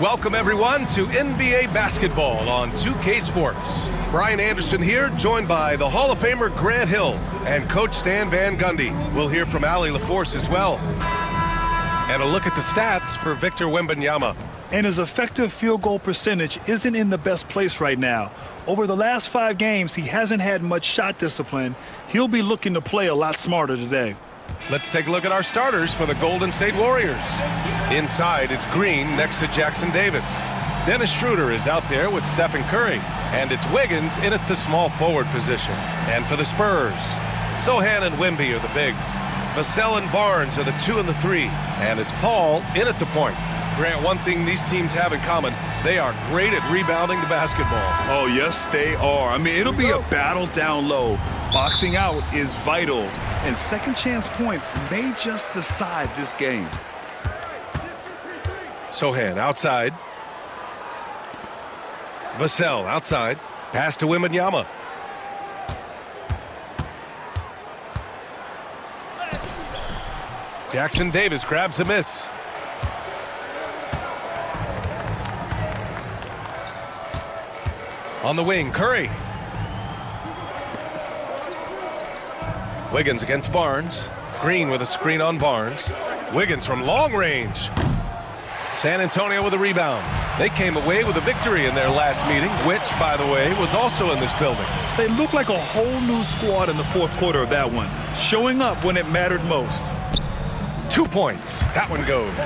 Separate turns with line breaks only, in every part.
Welcome, everyone, to NBA basketball on 2K Sports. Brian Anderson here, joined by the Hall of Famer Grant Hill and Coach Stan Van Gundy. We'll hear from Allie LaForce as well. And a look at the stats for Victor Wembanyama.
And his effective field goal percentage isn't in the best place right now. Over the last 5 games, he hasn't had much shot discipline. He'll be looking to play a lot smarter today.
Let's take a look at our starters for the Golden State Warriors. Inside, it's Green next to Jackson Davis. Dennis Schroeder is out there with Stephen Curry. And it's Wiggins in at the small forward position. And for the Spurs, Sohan and Wemby are the bigs. Vassell and Barnes are the 2 and the 3. And it's Paul in at the point. Grant, one thing these teams have in common, they are great at rebounding the basketball.
Oh, yes, they are. I mean, it'll be a battle down low. Boxing out is vital, and second chance points may just decide this game.
Sohan outside. Vassell outside. Pass to Wembanyama. Jackson Davis grabs a miss. On the wing, Curry. Wiggins against Barnes. Green with a screen on Barnes. Wiggins from long range. San Antonio with a rebound. They came away with a victory in their last meeting, which, by the way, was also in this building.
They look like a whole new squad in the fourth quarter of that one, showing up when it mattered most.
2 points. That one goes.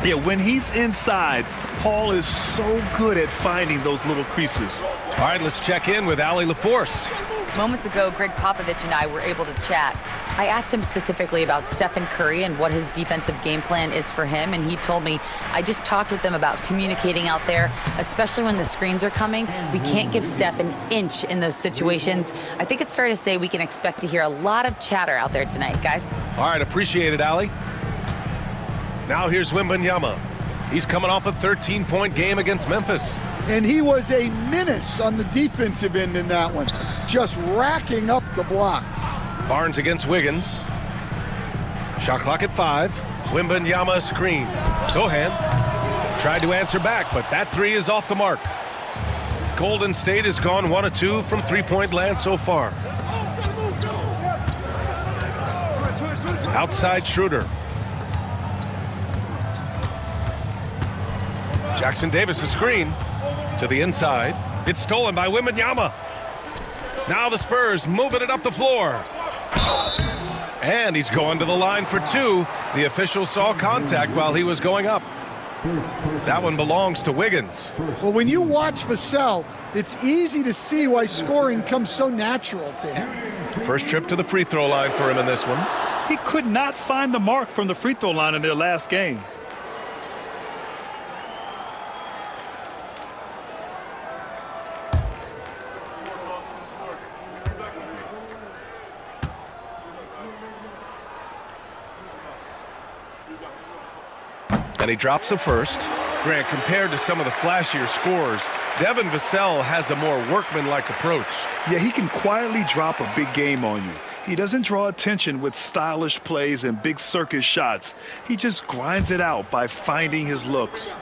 Yeah, when he's inside, Paul is so good at finding those little creases.
All right, let's check in with Allie LaForce.
Moments ago, Greg Popovich and I were able to chat. I asked him specifically about Stephen Curry and what his defensive game plan is for him, and he told me, I just talked with them about communicating out there, especially when the screens are coming. We can't give Steph an inch in those situations. I think it's fair to say we can expect to hear a lot of chatter out there tonight, guys.
All right, appreciate it, Allie. Now here's Wembanyama. He's coming off a 13-point game against Memphis.
And he was a menace on the defensive end in that one, just racking up the blocks.
Barnes against Wiggins. Shot clock at 5. Wembanyama screen. Sohan tried to answer back, but that 3 is off the mark. Golden State has gone 1 of 2 from three-point land so far. Outside Schroeder. Jackson Davis a screen to the inside. It's stolen by Wembanyama. Now the Spurs moving it up the floor. And he's going to the line for 2. The official saw contact while he was going up. That one belongs to Wiggins.
Well, when you watch Vassell, it's easy to see why scoring comes so natural to him.
First trip to the free throw line for him in this one.
He could not find the mark from the free throw line in their last game.
And he drops the first. Grant, compared to some of the flashier scores, Devin Vassell has a more workmanlike approach.
Yeah, he can quietly drop a big game on you. He doesn't draw attention with stylish plays and big circus shots. He just grinds it out by finding his looks.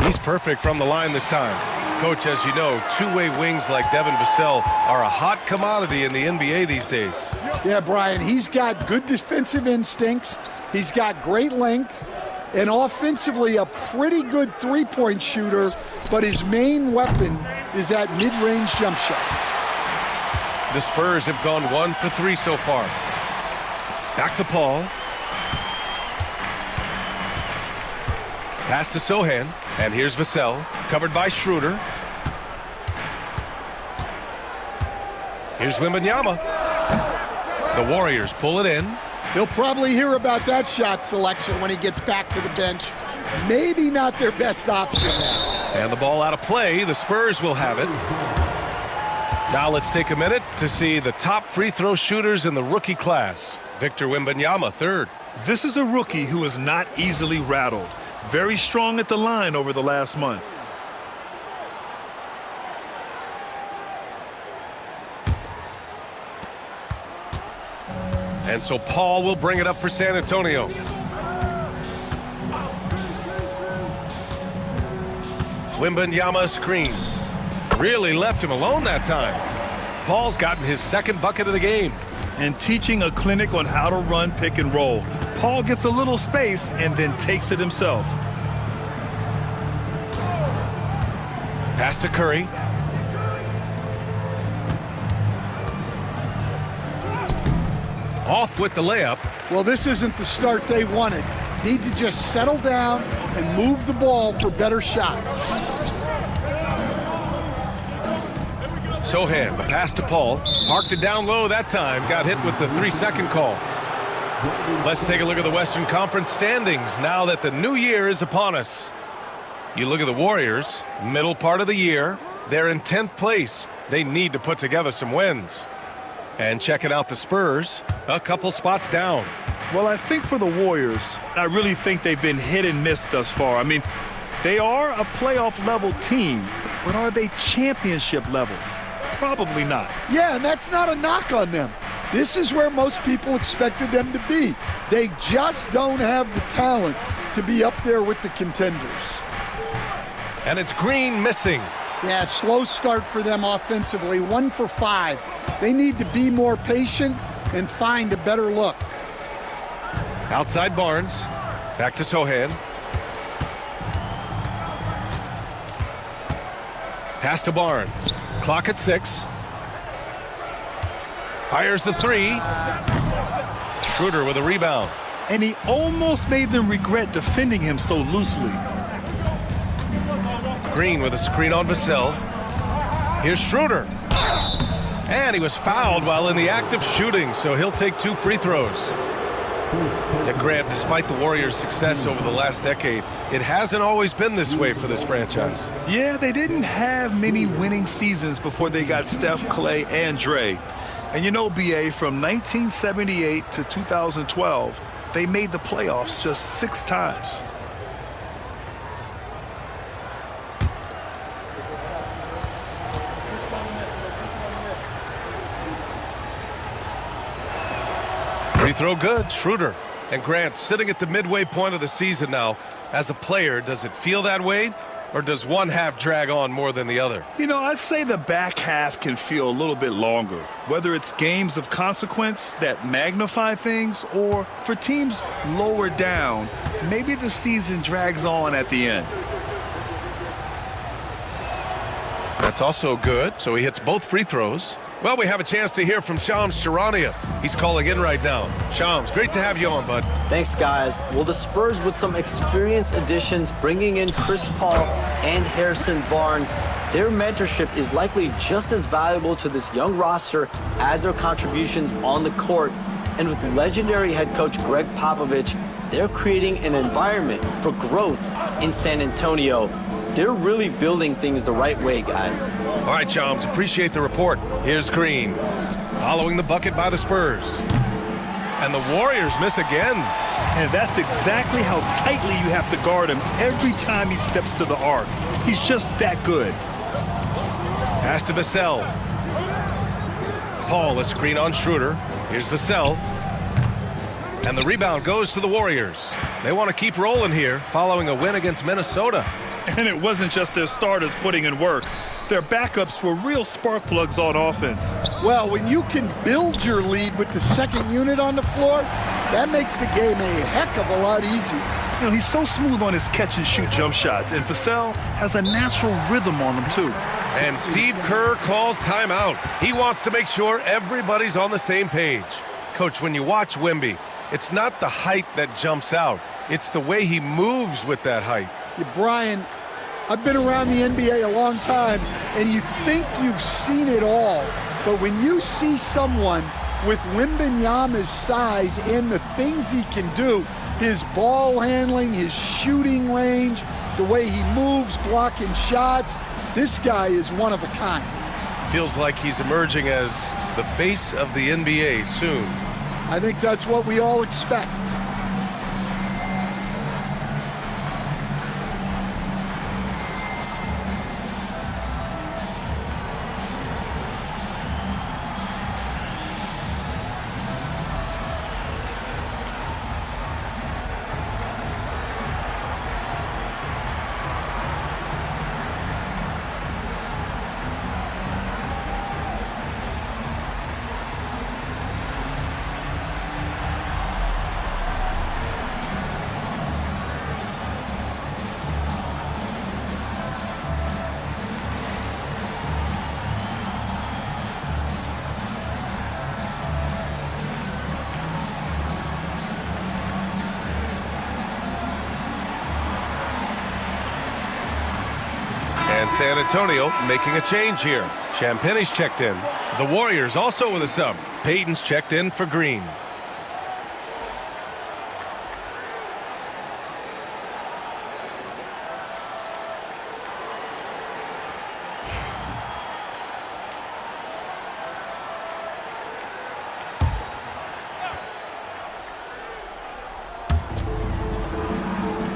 He's perfect from the line this time. Coach, as you know, two-way wings like Devin Vassell are a hot commodity in the NBA these days.
Yeah, Brian, he's got good defensive instincts. He's got great length. And offensively, a pretty good three-point shooter. But his main weapon is that mid-range jump shot.
The Spurs have gone 1 for 3 so far. Back to Paul. Pass to Sohan. And here's Vassell, covered by Schroeder. Here's Wembanyama. The Warriors pull it in.
He'll probably hear about that shot selection when he gets back to the bench. Maybe not their best option now.
And the ball out of play. The Spurs will have it. Now let's take a minute to see the top free throw shooters in the rookie class. Victor Wembanyama, 3rd.
This is a rookie who is not easily rattled. Very strong at the line over the last month.
And so Paul will bring it up for San Antonio. Wembanyama screen. Really left him alone that time. Paul's gotten his second bucket of the game.
And teaching a clinic on how to run pick and roll. Paul gets a little space and then takes it himself.
Pass to Curry. Off with the layup.
Well, this isn't the start they wanted. Need to just settle down and move the ball for better shots.
Sohan, the pass to Paul. Parked it down low that time. Got hit with the 3-second call. Let's take a look at the Western Conference standings now that the new year is upon us. You look at the Warriors, middle part of the year. They're in 10th place. They need to put together some wins. And checking out the Spurs, a couple spots down.
Well, I think for the Warriors, I really think they've been hit and miss thus far. I mean, they are a playoff-level team, but are they championship level? Probably not.
Yeah, and that's not a knock on them. This is where most people expected them to be. They just don't have the talent to be up there with the contenders.
And it's Green missing.
Yeah, slow start for them offensively, 1 for 5. They need to be more patient and find a better look.
Outside Barnes. Back to Sohan. Pass to Barnes. Clock at 6. Fires the 3. Schroeder with a rebound.
And he almost made them regret defending him so loosely.
Green with a screen on Vassell. Here's Schroeder. And he was fouled while in the act of shooting, so he'll take 2 free throws. And Grant, despite the Warriors' success over the last decade, it hasn't always been this way for this franchise.
Yeah, they didn't have many winning seasons before they got Steph, Clay, and Dre. And you know, BA, from 1978 to 2012, they made the playoffs just 6 times.
Free throw good, Schroeder. And Grant sitting at the midway point of the season now. As a player, does it feel that way? Or does one half drag on more than the other?
You know, I'd say the back half can feel a little bit longer, whether it's games of consequence that magnify things or for teams lower down, maybe the season drags on at the end.
That's also good, so he hits both free throws. Well, we have a chance to hear from Shams Charania. He's calling in right now. Shams, great to have you on, bud.
Thanks, guys. Well, the Spurs with some experienced additions, bringing in Chris Paul and Harrison Barnes, their mentorship is likely just as valuable to this young roster as their contributions on the court. And with legendary head coach Greg Popovich, they're creating an environment for growth in San Antonio. They're really building things the right way, guys.
All right, Shams, appreciate the report. Here's Green, following the bucket by the Spurs. And the Warriors miss again.
And that's exactly how tightly you have to guard him every time he steps to the arc. He's just that good.
Pass to Vassell. Paul, a screen on Schroeder. Here's Vassell. And the rebound goes to the Warriors. They want to keep rolling here following a win against Minnesota.
And it wasn't just their starters putting in work. Their backups were real spark plugs on offense.
Well, when you can build your lead with the second unit on the floor, that makes the game a heck of a lot easier.
You know, he's so smooth on his catch-and-shoot jump shots, and Vassell has a natural rhythm on him, too.
And Steve Kerr calls timeout. He wants to make sure everybody's on the same page. Coach, when you watch Wemby, it's not the height that jumps out. It's the way he moves with that height.
Yeah, Brian, I've been around the NBA a long time, and you think you've seen it all. But when you see someone with Wembanyama's size and the things he can do, his ball handling, his shooting range, the way he moves, blocking shots, this guy is one of a kind.
Feels like he's emerging as the face of the NBA soon.
I think that's what we all expect.
San Antonio making a change here. Champagne's checked in. The Warriors also with a sub. Payton's checked in for Green.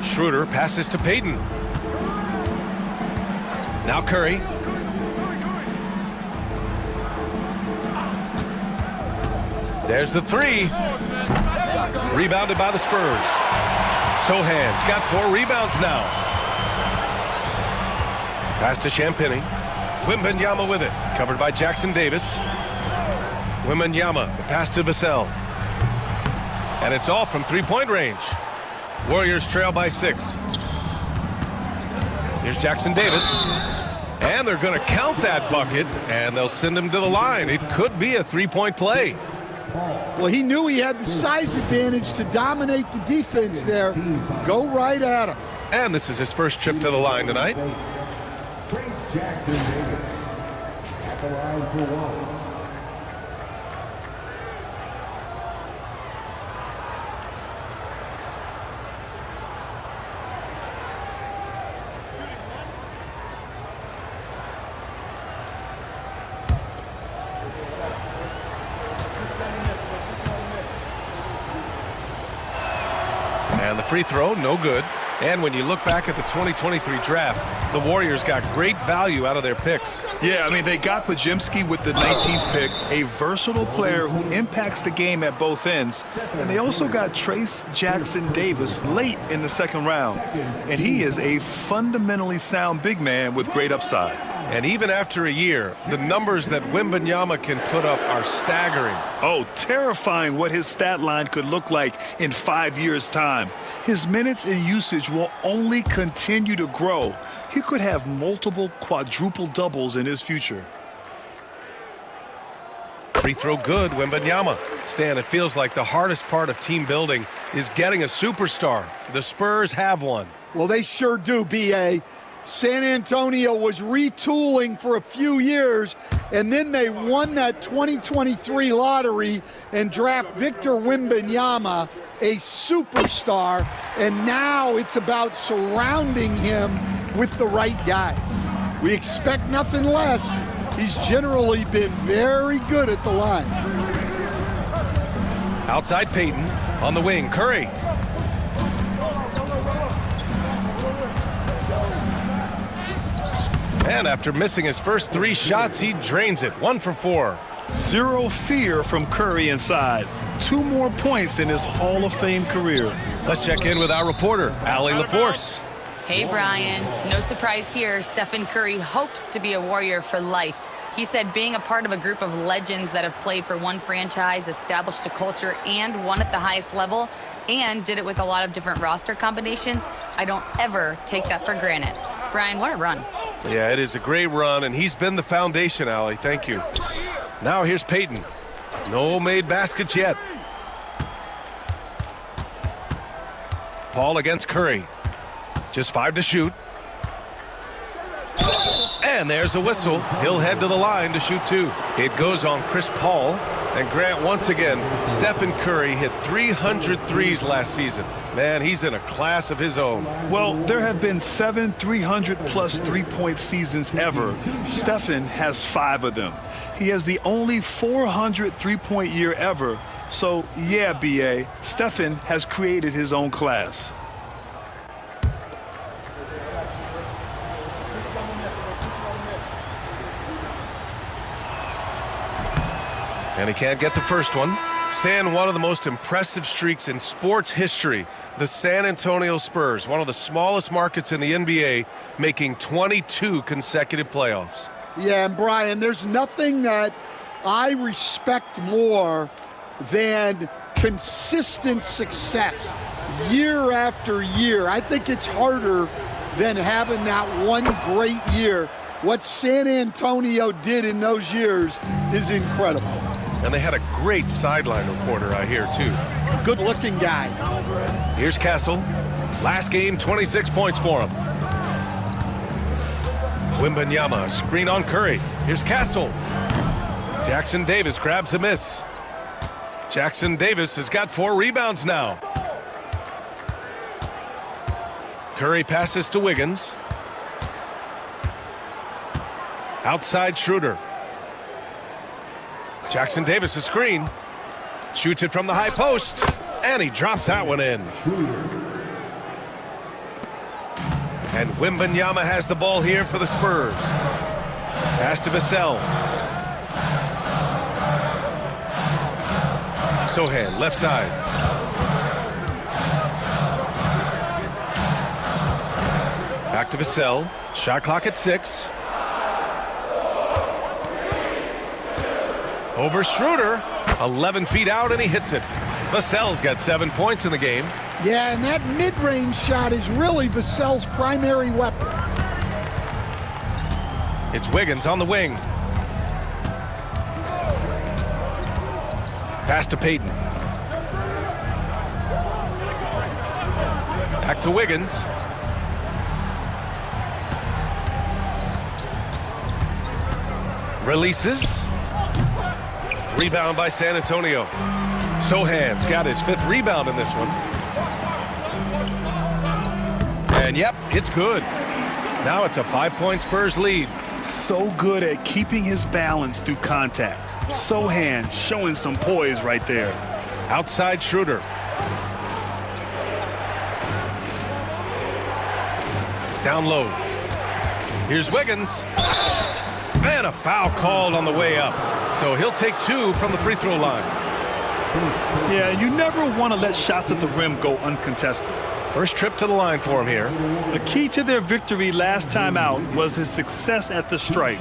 Schroeder passes to Payton. Now Curry. There's the three. Rebounded by the Spurs. Sohan's got 4 rebounds now. Pass to Champagnie. Wembanyama with it. Covered by Jackson Davis. Wembanyama, the pass to Vassell. And it's all from three-point range. Warriors trail by 6. Here's Jackson Davis. And they're going to count that bucket, and they'll send him to the line. It could be a three-point play.
Well, he knew he had the size advantage to dominate the defense there. Go right at him.
And this is his first trip to the line tonight.
Jackson Davis at the line for 1.
And the free throw, no good. And when you look back at the 2023 draft, the Warriors got great value out of their picks.
Yeah, I mean, they got Podziemski with the 19th pick, a versatile player who impacts the game at both ends. And they also got Trace Jackson Davis late in the second round. And he is a fundamentally sound big man with great upside.
And even after a year, the numbers that Wembanyama can put up are staggering.
Oh, terrifying what his stat line could look like in 5 years' time. His minutes and usage will only continue to grow. He could have multiple quadruple doubles in his future.
Free throw good, Wembanyama. Stan, it feels like the hardest part of team building is getting a superstar. The Spurs have one.
Well, they sure do, B.A. San Antonio was retooling for a few years, and then they won that 2023 lottery and draft Victor Wembanyama, a superstar, and now it's about surrounding him with the right guys. We expect nothing less. He's generally been very good at the line.
Outside Payton, on the wing, Curry. And after missing his first 3 shots, he drains it. 1 for 4.
Zero fear from Curry inside. 2 more points in his Hall of Fame career.
Let's check in with our reporter, Allie LaForce.
Hey, Brian. No surprise here. Stephen Curry hopes to be a Warrior for life. He said being a part of a group of legends that have played for one franchise, established a culture, and won at the highest level, and did it with a lot of different roster combinations, I don't ever take that for granted. Brian, what a run.
Yeah, it is a great run, and he's been the foundation, Allie. Thank you. Now here's Payton. No made baskets yet. Paul against Curry. Just 5 to shoot. And there's a whistle. He'll head to the line to shoot 2. It goes on Chris Paul. And Grant, once again, Stephen Curry hit 300 threes last season. Man, he's in a class of his own.
Well, there have been 7 300-plus three-point seasons ever. Stephen has 5 of them. He has the only 400 three-point year ever. So, yeah, B.A., Stephen has created his own class.
And he can't get the first one. Stan, one of the most impressive streaks in sports history. The San Antonio Spurs, one of the smallest markets in the NBA, making 22 consecutive playoffs.
Yeah, and Brian, there's nothing that I respect more than consistent success year after year. I think it's harder than having that one great year. What San Antonio did in those years is incredible.
And they had a great sideline reporter, I hear, too.
Good-looking guy.
Here's Castle. Last game, 26 points for him. Wembanyama, screen on Curry. Here's Castle. Jackson Davis grabs a miss. Jackson Davis has got 4 rebounds now. Curry passes to Wiggins. Outside Schroeder. Jackson Davis a screen. Shoots it from the high post. And he drops that one in. And Wembanyama has the ball here for the Spurs. Pass to Vassell. Sohan, left side. Back to Vassell. Shot clock at 6. Over Schroeder. 11 feet out, and he hits it. Vassell's got 7 points in the game.
Yeah, and that mid-range shot is really Vassell's primary weapon.
It's Wiggins on the wing. Pass to Payton. Back to Wiggins. Releases. Rebound by San Antonio. Sohan's got his 5th rebound in this one. And yep, it's good. Now it's a 5-point Spurs lead.
So good at keeping his balance through contact. Sohan showing some poise right there.
Outside Schroeder. Down low. Here's Wiggins. And a foul called on the way up. So he'll take 2 from the free throw line.
Yeah, you never want to let shots at the rim go uncontested.
First trip to the line for him here.
The key to their victory last time out was his success at the stripe.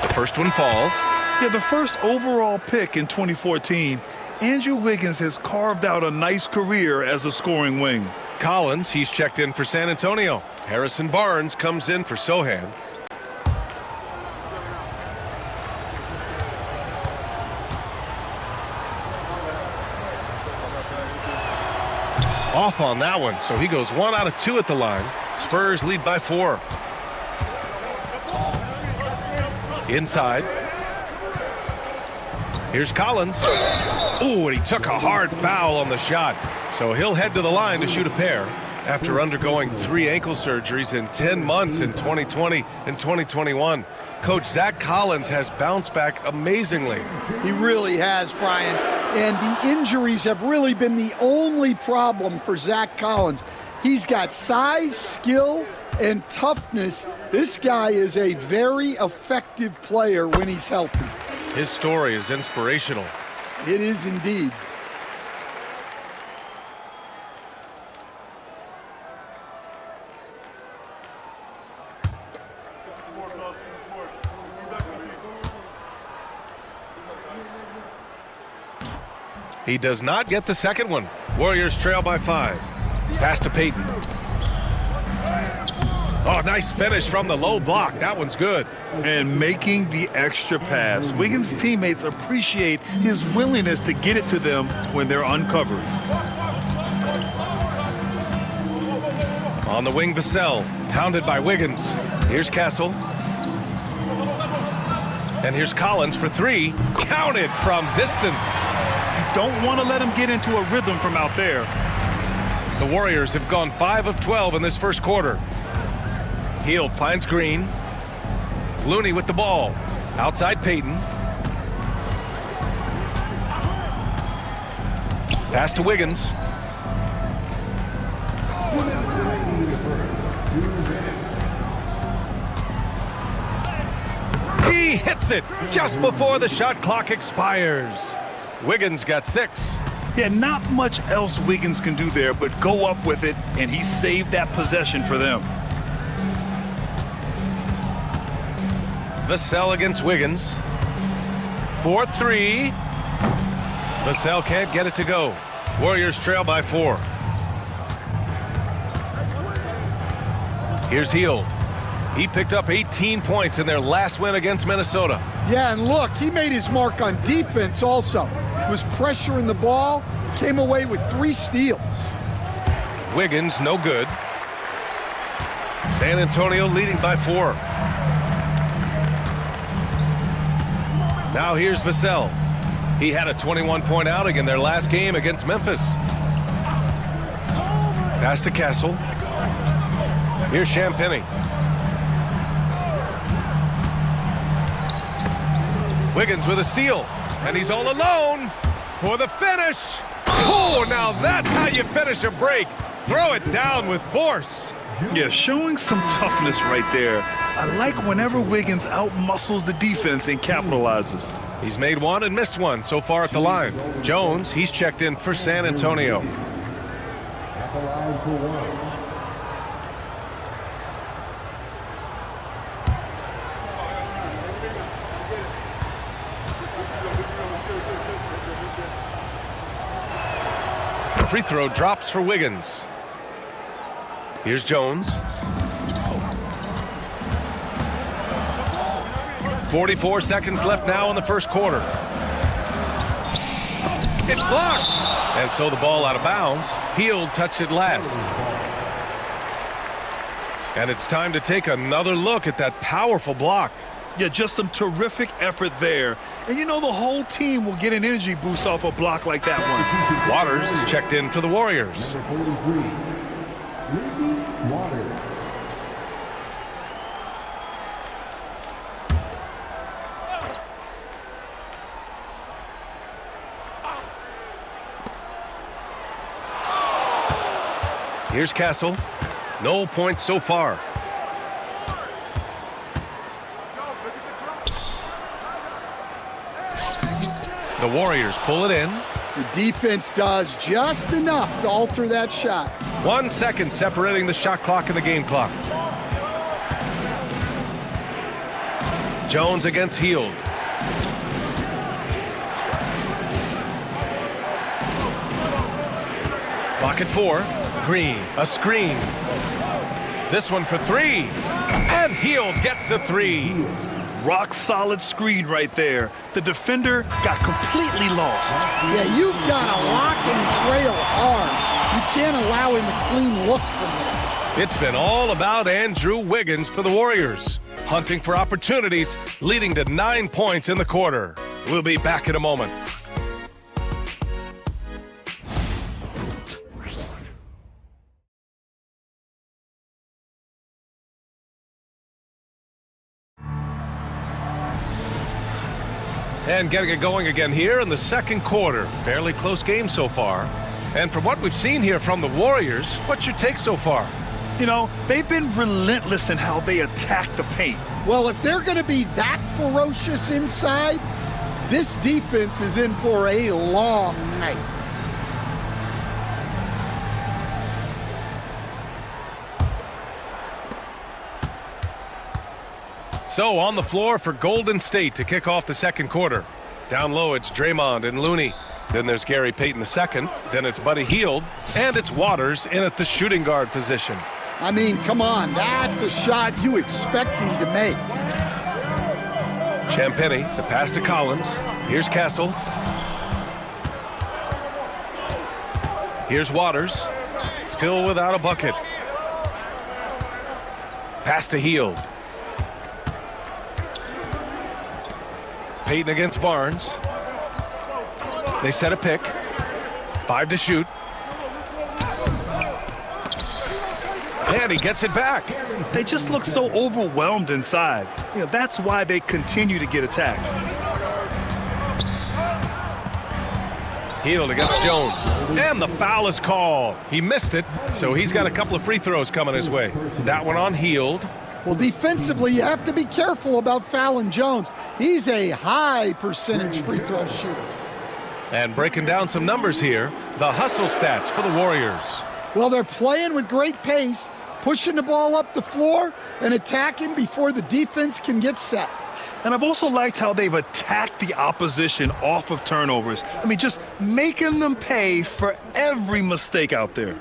The first one falls.
Yeah, the first overall pick in 2014, Andrew Wiggins has carved out a nice career as a scoring wing.
Collins, he's checked in for San Antonio. Harrison Barnes comes in for Sohan. Off on that one, so he goes 1 out of 2 at the line. Spurs lead by 4. Inside. Here's Collins. Ooh, and he took a hard foul on the shot. So he'll head to the line to shoot a pair after undergoing 3 ankle surgeries in 10 months in 2020 and 2021. Coach Zach Collins has bounced back amazingly.
He really has, Brian. And the injuries have really been the only problem for Zach Collins. He's got size, skill, and toughness. This guy is a very effective player when he's healthy.
His story is inspirational.
It is indeed.
He does not get the second one. Warriors trail by 5. Pass to Payton. Oh, nice finish from the low block. That one's good.
And making the extra pass. Wiggins' teammates appreciate his willingness to get it to them when they're uncovered.
On the wing, Vassell, hounded by Wiggins. Here's Castle. And here's Collins for 3. Counted from distance.
You don't want to let him get into a rhythm from out there.
The Warriors have gone 5 of 12 in this first quarter. Hield finds Green. Looney with the ball. Outside Payton. Pass to Wiggins. He hits it just before the shot clock expires. Wiggins got 6.
Yeah, not much else Wiggins can do there but go up with it, and he saved that possession for them.
Vassell against Wiggins. 4-3. Vassell can't get it to go. Warriors trail by 4. Here's Hield. He picked up 18 points in their last win against Minnesota.
Yeah, and look, he made his mark on defense also. Was pressuring the ball, came away with 3 steals.
Wiggins, no good. San Antonio leading by 4. Now here's Vassell. He had a 21-point outing in their last game against Memphis. Pass to Castle. Here's Champagnie. Wiggins with a steal, and he's all alone for the finish. Oh, now that's how you finish a break. Throw it down with force.
Yeah, showing some toughness right there. I like whenever Wiggins outmuscles the defense and capitalizes.
He's made one and missed one so far at the line. Jones, he's checked in for San Antonio.
At the line for 1.
The free throw drops for Wiggins. Here's Jones. 44 seconds left now in the first quarter. It's blocked. And so the ball out of bounds. Hield touched it last. And it's time to take another look at that powerful block.
Yeah, just some terrific effort there. And you know the whole team will get an energy boost off a block like that one.
Waters is checked in for the Warriors.
Number 43, Ricky Waters.
Here's Castle. No points so far. The Warriors pull it in.
The defense does just enough to alter that shot.
1 second separating the shot clock and the game clock. Jones against Hield. Clock at 4. Green, a screen. This one for 3. And Hield gets a 3.
Rock solid screen right there. The defender got completely lost.
Yeah, you've got to lock and trail hard. You can't allow him a clean look from there.
It's been all about Andrew Wiggins for the Warriors. Hunting for opportunities, leading to 9 points in the quarter. We'll be back in a moment. And getting it going again here in the second quarter. Fairly close game so far. And from what we've seen here from the Warriors, what's your take so far?
You know, they've been relentless in how they attack the paint.
Well, if they're going to be that ferocious inside, this defense is in for a long night.
So on the floor for Golden State to kick off the second quarter. Down low, it's Draymond and Looney. Then there's Gary Payton II. Then it's Buddy Hield. And it's Waters in at the shooting guard position.
I mean, come on, that's a shot you expect him to make.
Champagnie, the pass to Collins. Here's Castle. Here's Waters. Still without a bucket. Pass to Hield. Payton against Barnes. They set a pick. 5 to shoot. And he gets it back.
They just look so overwhelmed inside. You know, that's why they continue to get attacked.
Hield against Jones. And the foul is called. He missed it, so he's got a couple of free throws coming his way. That one on Hield.
Well, defensively, you have to be careful about fouling Jones. He's a high percentage free throw shooter.
And breaking down some numbers here, the hustle stats for the Warriors.
Well, they're playing with great pace, pushing the ball up the floor and attacking before the defense can get set.
And I've also liked how they've attacked the opposition off of turnovers. I mean, just making them pay for every mistake out there.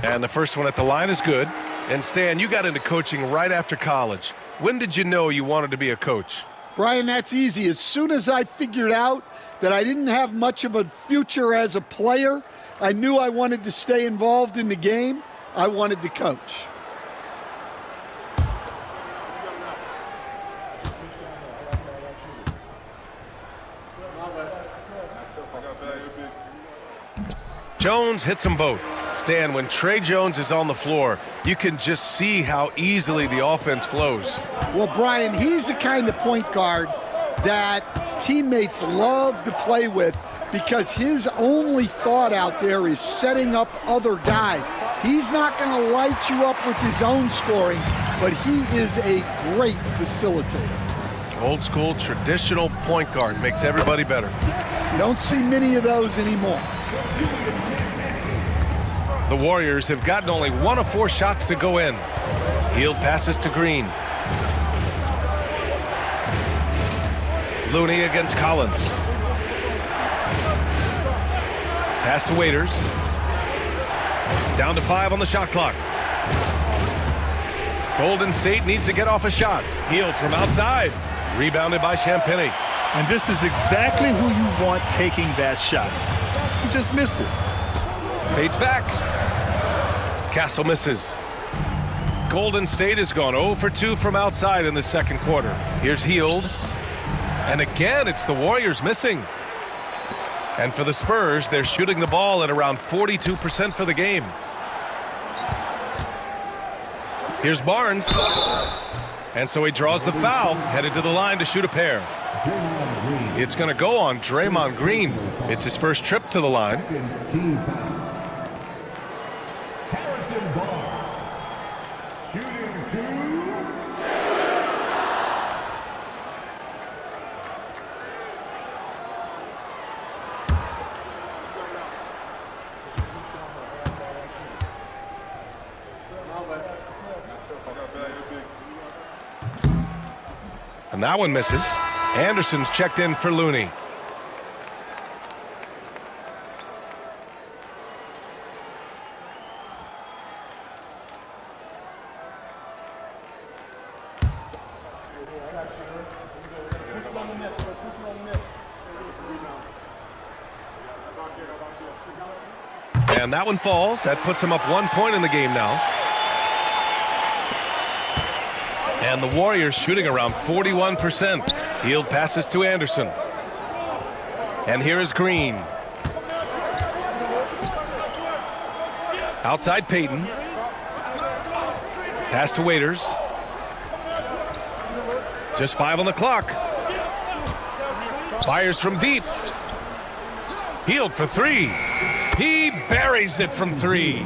And the first one at the line is good. And Stan, you got into coaching right after college. When did you know you wanted to be a coach?
Brian, that's easy. As soon as I figured out that I didn't have much of a future as a player, I knew I wanted to stay involved in the game. I wanted to coach.
Jones hits them both. Stan, when Trey Jones is on the floor, you can just see how easily the offense flows.
Well, Brian, he's the kind of point guard that teammates love to play with because his only thought out there is setting up other guys. He's not going to light you up with his own scoring, but he is a great facilitator.
Old school, traditional point guard makes everybody better.
You don't see many of those anymore.
The Warriors have gotten only 1 of 4 shots to go in. Hield passes to Green. Looney against Collins. Pass to Waiters. Down to 5 on the shot clock. Golden State needs to get off a shot. Hield from outside. Rebounded by Champagnie.
And this is exactly who you want taking that shot. He just missed it.
Fades back. Castle misses. Golden State has gone 0 for 2 from outside in the second quarter. Here's Hield. And again, it's the Warriors missing. And for the Spurs, they're shooting the ball at around 42% for the game. Here's Barnes. And so he draws the foul, headed to the line to shoot a pair. It's going to go on Draymond Green. It's his first trip to the line. And that one misses. Anderson's checked in for Looney. And that one falls. That puts him up 1 point in the game now. And the Warriors shooting around 41%. Hield passes to Anderson. And here is Green. Outside Payton. Pass to Waiters. Just 5 on the clock. Fires from deep. Hield for 3. He buries it from 3.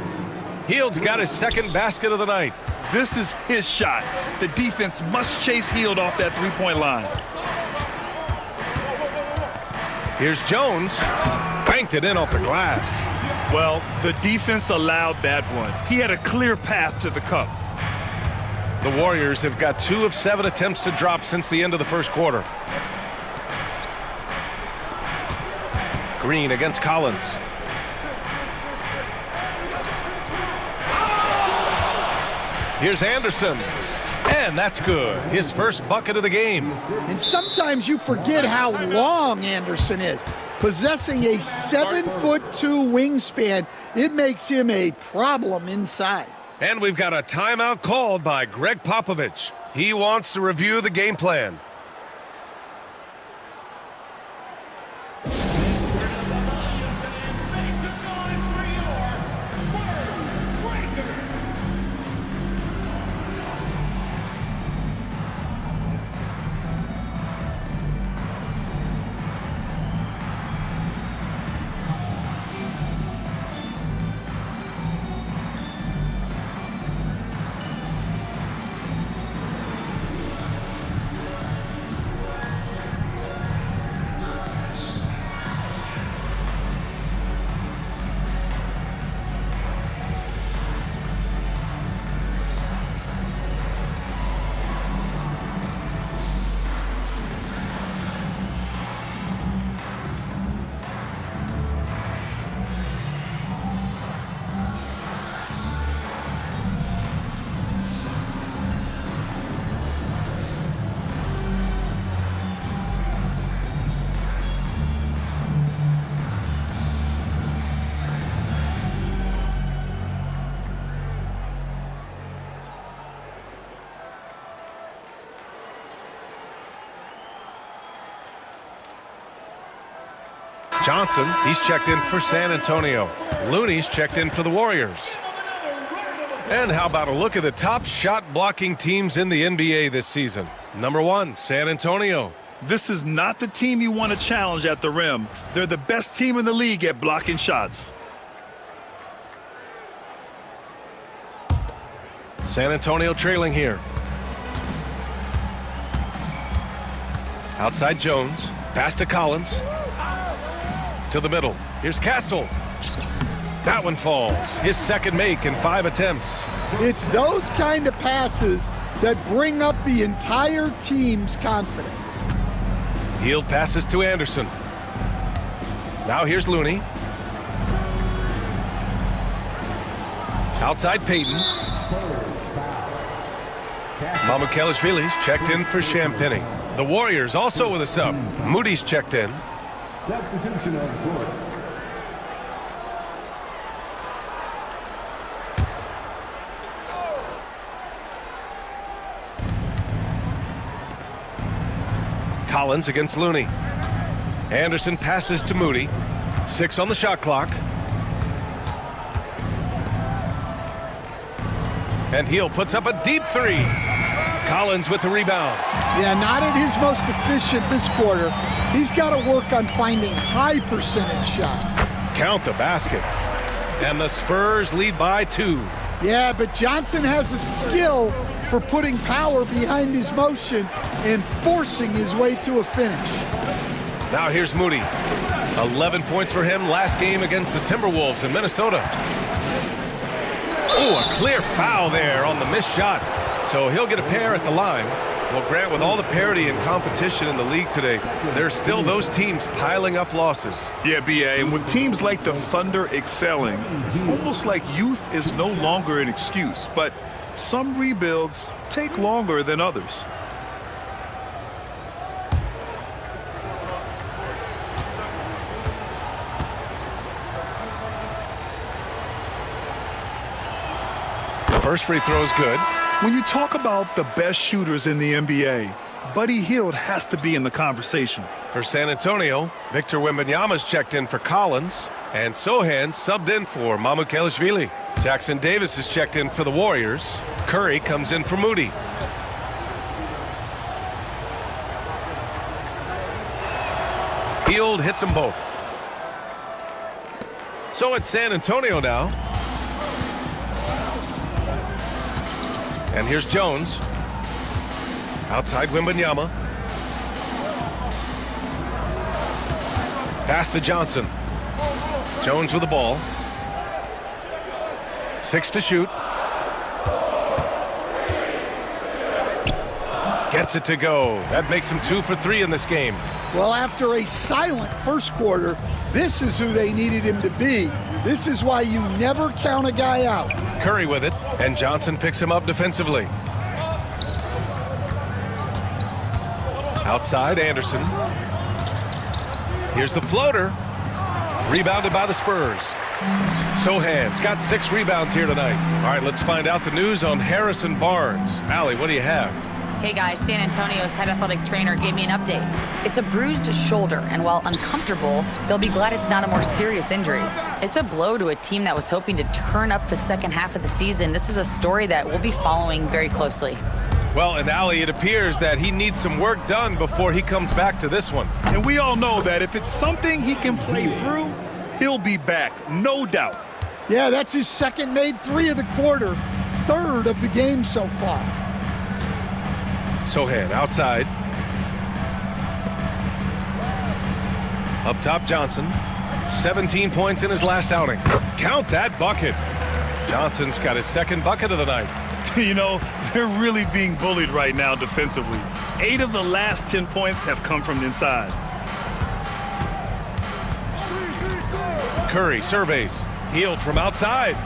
Hield's got his second basket of the night.
This is his shot. The defense must chase Hield off that three-point line.
Here's Jones. Banked it in off the glass.
Well, the defense allowed that one. He had a clear path to the cup.
The Warriors have got 2 of 7 attempts to drop since the end of the first quarter. Green against Collins. Here's Anderson. And that's good. His first bucket of the game.
And sometimes you forget how long Anderson is. Possessing a 7'2" wingspan, it makes him a problem inside.
And we've got a timeout called by Greg Popovich. He wants to review the game plan. Johnson, he's checked in for San Antonio. Looney's checked in for the Warriors. And how about a look at the top shot blocking teams in the NBA this season? Number 1, San Antonio.
This is not the team you want to challenge at the rim. They're the best team in the league at blocking shots.
San Antonio trailing here. Outside Jones. Pass to Collins. To the middle. Here's Castle. That one falls. His second make in 5 attempts.
It's those kind of passes that bring up the entire team's confidence.
Hield passes to Anderson. Now here's Looney. Outside Payton. Mamukelashvili's checked in for Champagny. The Warriors also with a sub. Moody's checked in.
Substitution on the court.
Collins against Looney. Anderson passes to Moody. 6 on the shot clock. And Hield puts up a deep 3. Collins with the rebound.
Yeah, not at his most efficient this quarter. He's got to work on finding high percentage shots.
Count the basket. And the Spurs lead by 2.
Yeah, but Johnson has a skill for putting power behind his motion and forcing his way to a finish.
Now here's Moody. 11 points for him last game against the Timberwolves in Minnesota. Oh, a clear foul there on the missed shot. So he'll get a pair at the line. Well, Grant, with all the parity and competition in the league today, there's still those teams piling up losses.
Yeah, B.A., and with teams like the Thunder excelling, it's almost like youth is no longer an excuse. But some rebuilds take longer than others.
The first free throw is good.
When you talk about the best shooters in the NBA, Buddy Hield has to be in the conversation.
For San Antonio, Victor Wembanyama's checked in for Collins, and Sohan subbed in for Mamukelashvili. Jackson Davis is checked in for the Warriors. Curry comes in for Moody. Hield hits them both. So it's San Antonio now. And here's Jones. Outside Wembanyama. Pass to Johnson. Jones with the ball. 6 to shoot. Gets it to go. That makes him 2 for 3 in this game.
Well, after a silent first quarter, this is who they needed him to be. This is why you never count a guy out.
Curry with it, and Johnson picks him up defensively. Outside, Anderson. Here's the floater. Rebounded by the Spurs. Sohan's got 6 rebounds here tonight. All right, let's find out the news on Harrison Barnes. Allie, what do you have?
Hey guys, San Antonio's head athletic trainer gave me an update. It's a bruised shoulder, and while uncomfortable, they'll be glad it's not a more serious injury. It's a blow to a team that was hoping to turn up the second half of the season. This is a story that we'll be following very closely.
Well, and Allie, it appears that he needs some work done before he comes back to this one.
And we all know that if it's something he can play through, he'll be back, no doubt.
Yeah, that's his second made 3 of the quarter, 3rd of the game so far.
Sohan outside. Up top, Johnson. 17 points in his last outing. Count that bucket. Johnson's got his second bucket of the night.
You know, they're really being bullied right now defensively. 8 of the last 10 points have come from inside.
Curry surveys. Hield from outside.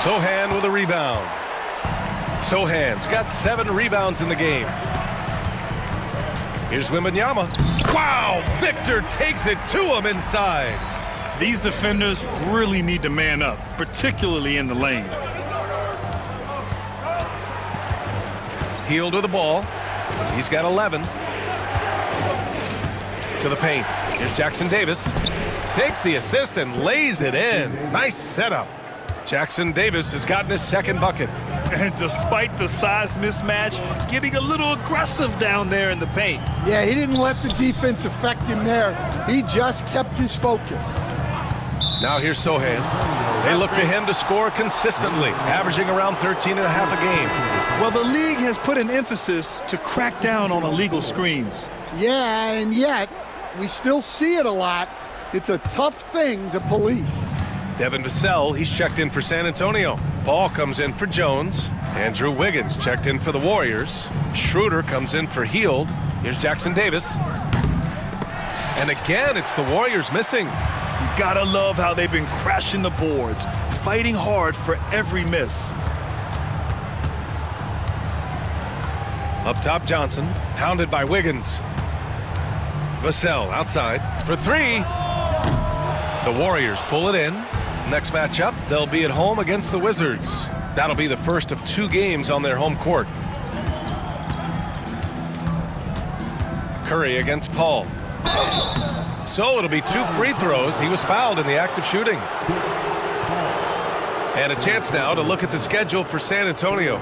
Sohan with a rebound. Sohan's got 7 rebounds in the game. Here's Wembanyama. Wow! Victor takes it to him inside.
These defenders really need to man up, particularly in the lane.
Hield with the ball. He's got 11. To to the paint. Here's Jackson Davis. Takes the assist and lays it in. Nice setup. Jackson Davis has gotten his second bucket.
And despite the size mismatch, getting a little aggressive down there in the paint.
Yeah, he didn't let the defense affect him there. He just kept his focus.
Now here's Sohan. They look to him to score consistently, averaging around 13 and a half a game.
Well, the league has put an emphasis to crack down on illegal screens.
Yeah, and yet we still see it a lot. It's a tough thing to police.
Devin Vassell, he's checked in for San Antonio. Paul comes in for Jones. Andrew Wiggins checked in for the Warriors. Schroeder comes in for Hield. Here's Jackson Davis. And again, it's the Warriors missing.
You gotta love how they've been crashing the boards, fighting hard for every miss.
Up top, Johnson, hounded by Wiggins. Vassell outside for three. The Warriors pull it in. Next matchup, they'll be at home against the Wizards. That'll be the first of 2 games on their home court. Curry against Paul. So it'll be 2 free throws. He was fouled in the act of shooting. And a chance now to look at the schedule for San Antonio.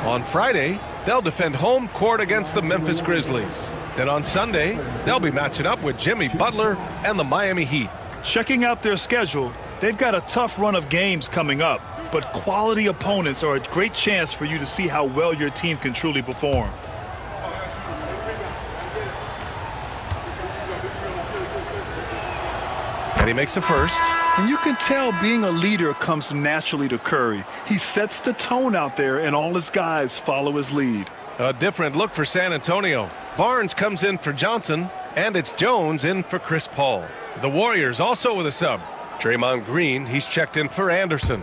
On Friday, they'll defend home court against the Memphis Grizzlies. Then on Sunday, they'll be matching up with Jimmy Butler and the Miami Heat.
Checking out their schedule, they've got a tough run of games coming up, but quality opponents are a great chance for you to see how well your team can truly perform.
And he makes a first.
And you can tell being a leader comes naturally to Curry. He sets the tone out there, and all his guys follow his lead.
A different look for San Antonio. Barnes comes in for Johnson, and it's Jones in for Chris Paul. The Warriors also with a sub. Draymond Green, he's checked in for Anderson.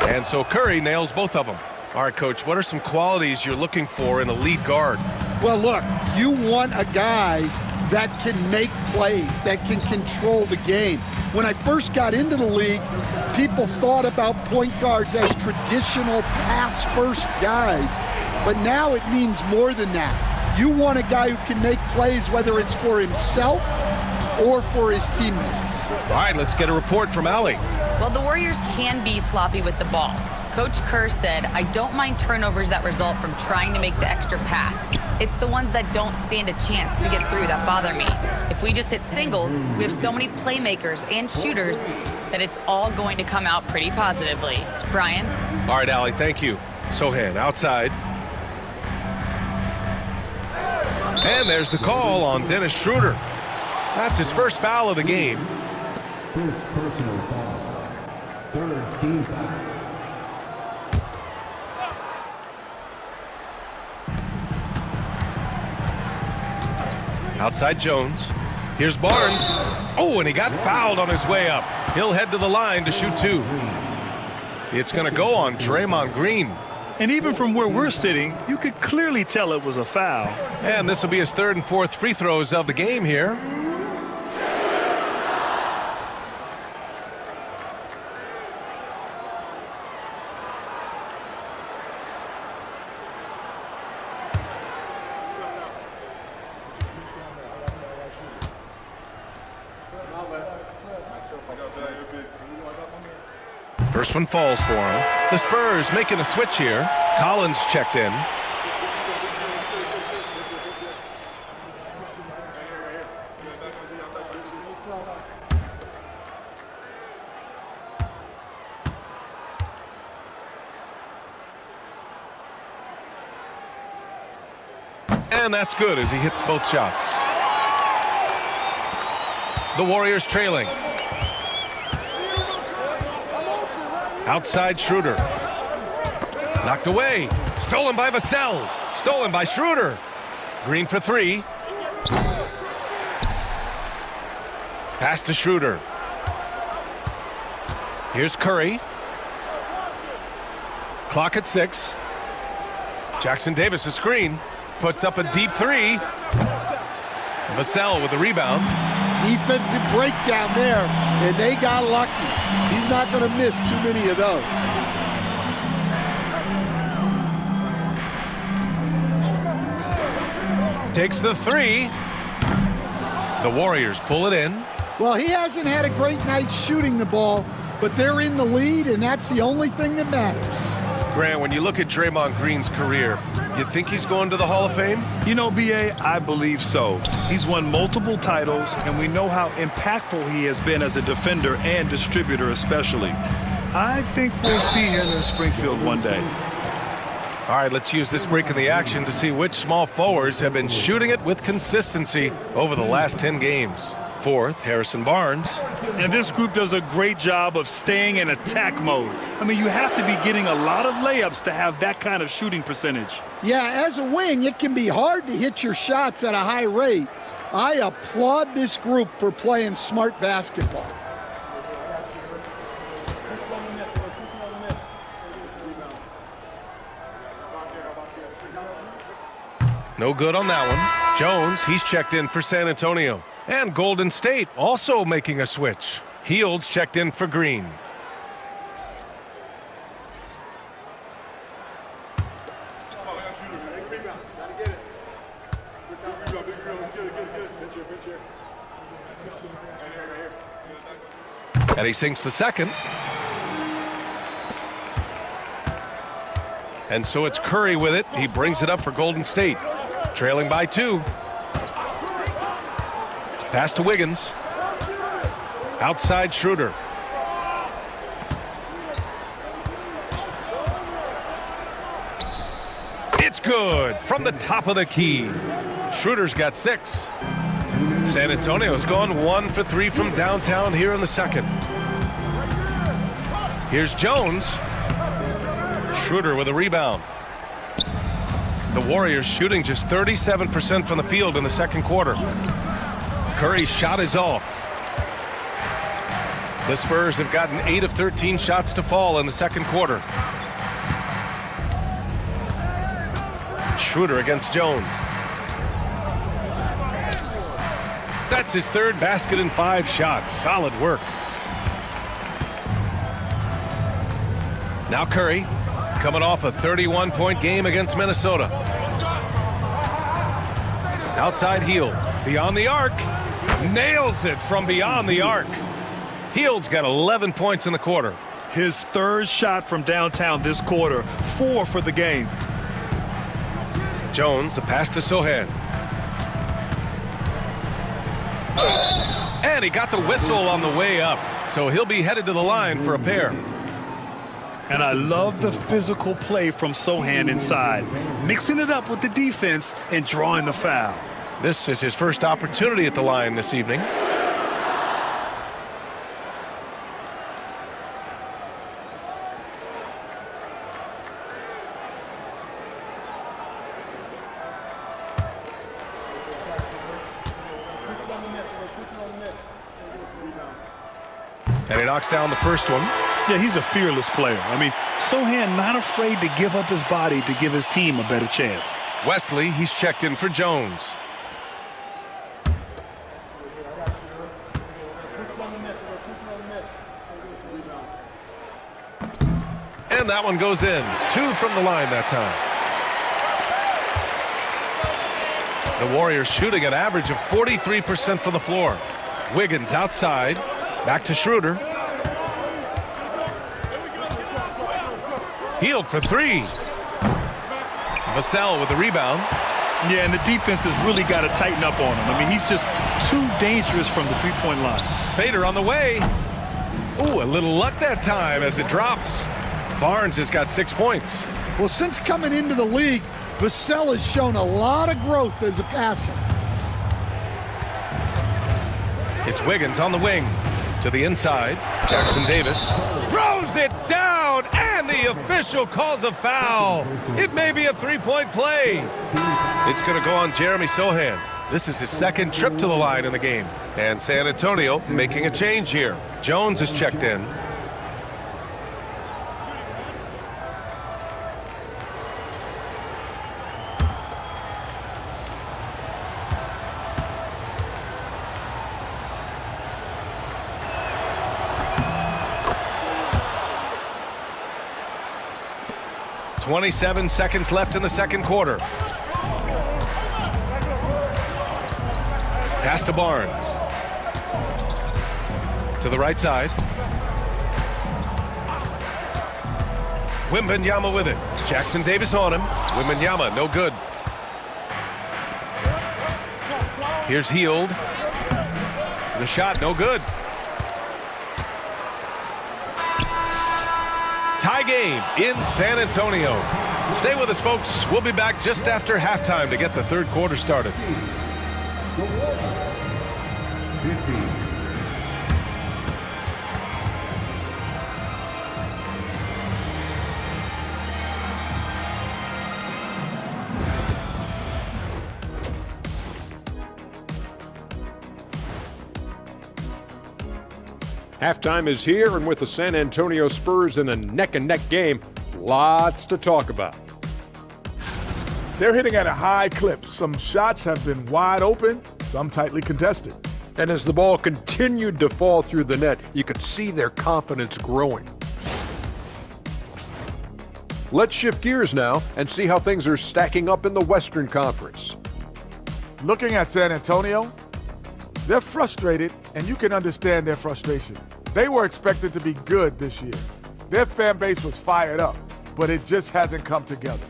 And so Curry nails both of them. All right, Coach, what are some qualities you're looking for in a lead guard?
Well, look, you want a guy that can make plays, that can control the game. When I first got into the league, people thought about point guards as traditional pass-first guys. But now it means more than that. You want a guy who can make plays, whether it's for himself or for his teammates.
All right, let's get a report from Allie.
Well, the Warriors can be sloppy with the ball. Coach Kerr said, I don't mind turnovers that result from trying to make the extra pass. It's the ones that don't stand a chance to get through that bother me. If we just hit singles, we have so many playmakers and shooters that it's all going to come out pretty positively. Brian?
All right, Allie, thank you. Sohan outside. And there's the call on Dennis Schroeder. That's his first foul of the game.
First personal foul. Third team foul.
Outside Jones. Here's Barnes. Oh, and he got fouled on his way up. He'll head to the line to shoot 2. It's going to go on Draymond Green.
And even from where we're sitting, you could clearly tell it was a foul.
And this will be his 3rd and 4th free throws of the game here. First one falls for him. The Spurs making a switch here. Collins checked in. And that's good as he hits both shots. The Warriors trailing. Outside Schroeder. Knocked away. Stolen by Vassell. Stolen by Schroeder. Green for 3. Pass to Schroeder. Here's Curry. Clock at 6. Jackson Davis, a screen. Puts up a deep 3. Vassell with the rebound.
Defensive breakdown there, and they got lucky. He's not going to miss too many of those.
takes the three. The Warriors pull it in.
Well, he hasn't had a great night shooting the ball, but they're in the lead, and that's the only thing that matters.
Grant, when you look at Draymond Green's career, you think he's going to the Hall of Fame?
You know, B.A., I believe so. He's won multiple titles, and we know how impactful he has been as a defender and distributor especially. I think we'll see him in Springfield one day.
All right, let's use this break in the action to see which small forwards have been shooting it with consistency over the last 10 games. Fourth, Harrison Barnes.
And this group does a great job of staying in attack mode. I mean, you have to be getting a lot of layups to have that kind of shooting percentage.
Yeah, as a wing, it can be hard to hit your shots at a high rate. I applaud this group for playing smart basketball.
No good on that one. Jones, he's checked in for San Antonio. And Golden State also making a switch. Hields checked in for Green. And he sinks the second. And so it's Curry with it. He brings it up for Golden State. Trailing by 2. Pass to Wiggins. Outside Schroeder. It's good from the top of the key. Schroeder's got 6. San Antonio's gone 1 for 3 from downtown here in the second. Here's Jones. Schroeder with a rebound. The Warriors shooting just 37% from the field in the second quarter. Curry's shot is off. The Spurs have gotten 8 of 13 shots to fall in the second quarter. Schroeder against Jones. That's his 3rd basket in 5 shots. Solid work. Now Curry, coming off a 31-point game against Minnesota. Outside Hield, beyond the arc. Nails it from beyond the arc. Hield's got 11 points in the quarter.
His 3rd shot from downtown this quarter, 4 for the game.
Jones, the pass to Sohan. And he got the whistle on the way up, so he'll be headed to the line for a pair.
And I love the physical play from Sohan inside, mixing it up with the defense and drawing the foul.
This is his first opportunity at the line this evening. And he knocks down the first one.
Yeah, he's a fearless player. I mean, Sohan not afraid to give up his body to give his team a better chance.
Wesley, he's checked in for Jones. And that one goes in. 2 from the line that time. The Warriors shooting an average of 43% from the floor. Wiggins outside. Back to Schroeder. Hield for 3. Vassell with the rebound.
Yeah, and the defense has really got to tighten up on him. I mean, he's just too dangerous from the three-point line.
Fader on the way. Ooh, a little luck that time as it drops. Barnes has got 6 points.
Well, since coming into the league, Vassell has shown a lot of growth as a passer.
It's Wiggins on the wing. To the inside. Jackson Davis throws it down, and the official calls a foul. It may be a 3-point play. It's going to go on Jeremy Sohan. This is his 2nd trip to the line in the game. And San Antonio making a change here. Jones is checked in. .27 seconds left in the second quarter. Pass to Barnes. To the right side. Wembanyama with it. Jackson Davis on him. Wembanyama, no good. Here's Hield. The shot, no good. Tie game in San Antonio. Stay with us, folks. We'll be back just after halftime to get the third quarter started.
50.
Halftime is here, and with the San Antonio Spurs in a neck-and-neck game, lots to talk about.
They're hitting at a high clip. Some shots have been wide open, some tightly contested.
And as the ball continued to fall through the net, you could see their confidence growing. Let's shift gears now and see how things are stacking up in the Western Conference.
Looking at San Antonio, they're frustrated, and you can understand their frustration. They were expected to be good this year. Their fan base was fired up, but it just hasn't come together.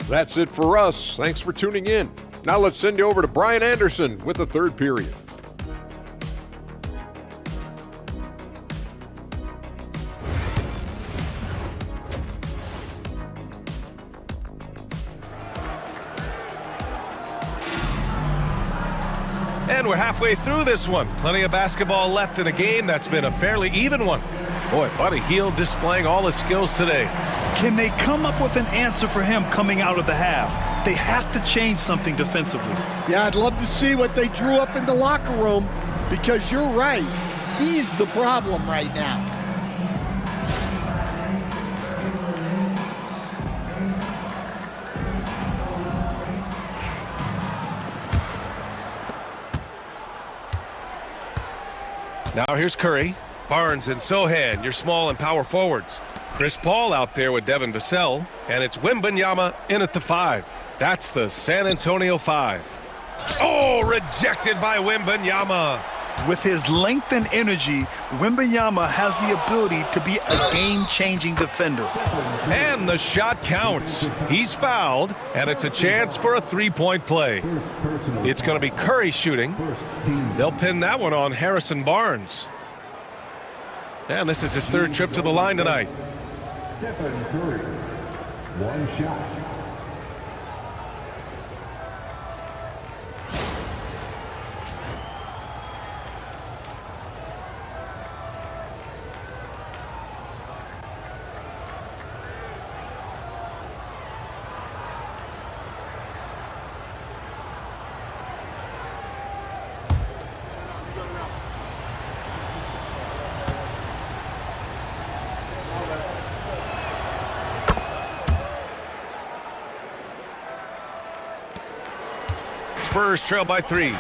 That's it for us. Thanks for tuning in. Now let's send you over to Brian Anderson with the third period.
And we're halfway through this one. Plenty of basketball left in a game that's been a fairly even one. Boy, Buddy Hield displaying all his skills today.
Can they come up with an answer for him coming out of the half? They have to change something defensively.
Yeah, I'd love to see what they drew up in the locker room, because you're right. He's the problem right now.
Now here's Curry. Barnes and Sohan, your small and power forwards. Chris Paul out there with Devin Vassell. And it's Wembanyama in at the 5. That's the San Antonio 5. Oh, rejected by Wembanyama.
With his length and energy, Wembanyama has the ability to be a game-changing defender.
And the shot counts. He's fouled, and it's a chance for a three-point play. It's going to be Curry shooting. They'll pin that one on Harrison Barnes. And this is his third trip to the line tonight.
Stephen Curry, one shot.
Spurs trail by 3.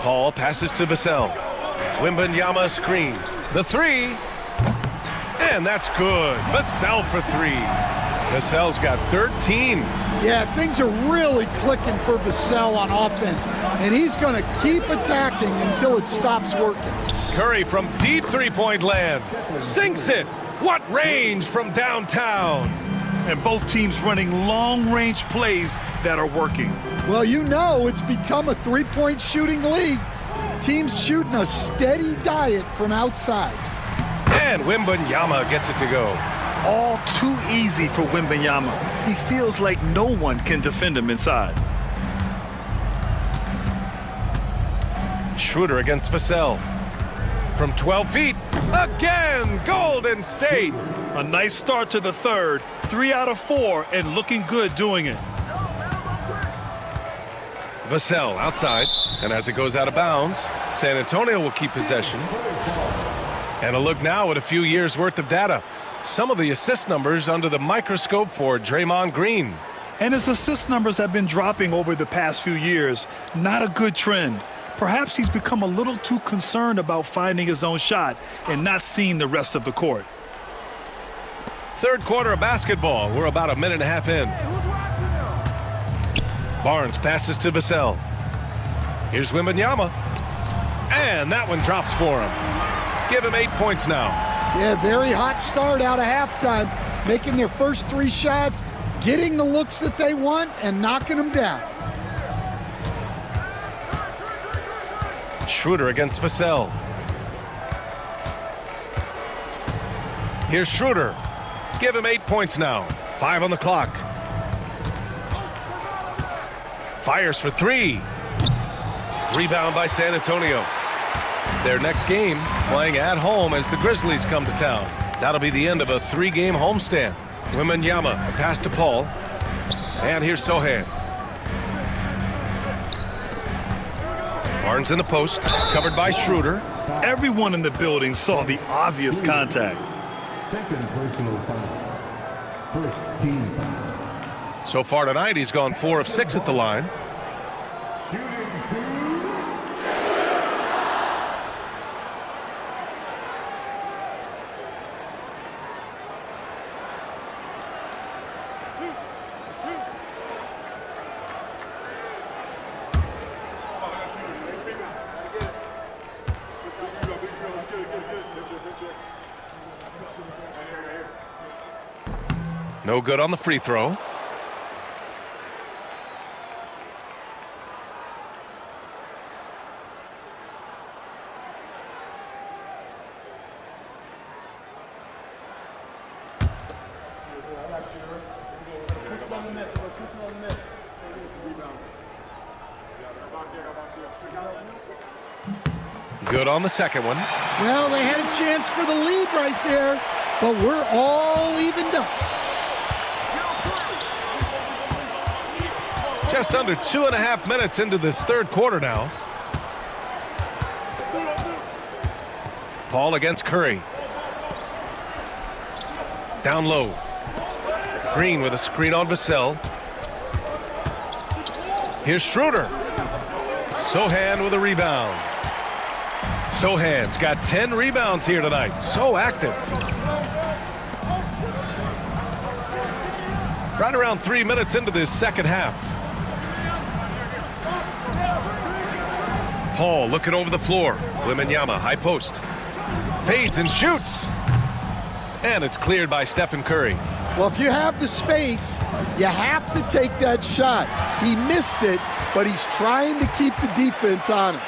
Paul passes to Vassell. Wembanyama screen. The 3. And that's good. Vassell for 3. Vassell's got 13.
Yeah, things are really clicking for Vassell on offense, and he's going to keep attacking until it stops working.
Curry from deep three-point land. Sinks it. What range from downtown.
And both teams running long-range plays that are working.
Well, you know it's become a three-point shooting league. Teams shooting a steady diet from outside.
And Wembanyama gets it to go.
All too easy for Wembanyama. He feels like no one can defend him inside.
Schroeder against Vassell. From 12 feet. Again, Golden State.
A nice start to the third. 3 out of 4, and looking good doing it.
Vassell outside, and as it goes out of bounds, San Antonio will keep possession. And a look now at a few years' worth of data. Some of the assist numbers under the microscope for Draymond Green.
And his assist numbers have been dropping over the past few years. Not a good trend. Perhaps he's become a little too concerned about finding his own shot and not seeing the rest of the court.
Third quarter of basketball. We're about a minute and a half in. Barnes passes to Vassell. Here's Wembanyama. And that one drops for him. Give him 8 points now.
Yeah, very hot start out of halftime. Making their first 3 shots, getting the looks that they want, and knocking them down.
Schroeder against Vassell. Here's Schroeder. Give him 8 points now. 5 on the clock. Fires for 3. Rebound by San Antonio. Their next game playing at home as the Grizzlies come to town. That'll be the end of a 3-game homestand. Wembanyama, a pass to Paul. And here's Sohan. Barnes in the post, covered by Schroeder.
Everyone in the building saw the obvious contact.
Second personal foul. First team foul.
So far tonight, he's gone 4 of 6 at the line.
Shooting 2.
No good on the free throw. Good on the second one.
Well, they had a chance for the lead right there, but we're all evened up.
Just under 2.5 minutes into this third quarter now. Paul against Curry. Down low. Green with a screen on Vassell. Here's Schroeder. Sohan with a rebound. Sohan's got 10 rebounds here tonight. So active. Right around 3 minutes into this second half. Paul looking over the floor. Wembanyama, high post. Fades and shoots. And it's cleared by Stephen Curry.
Well, if you have the space, you have to take that shot. He missed it, but he's trying to keep the defense honest.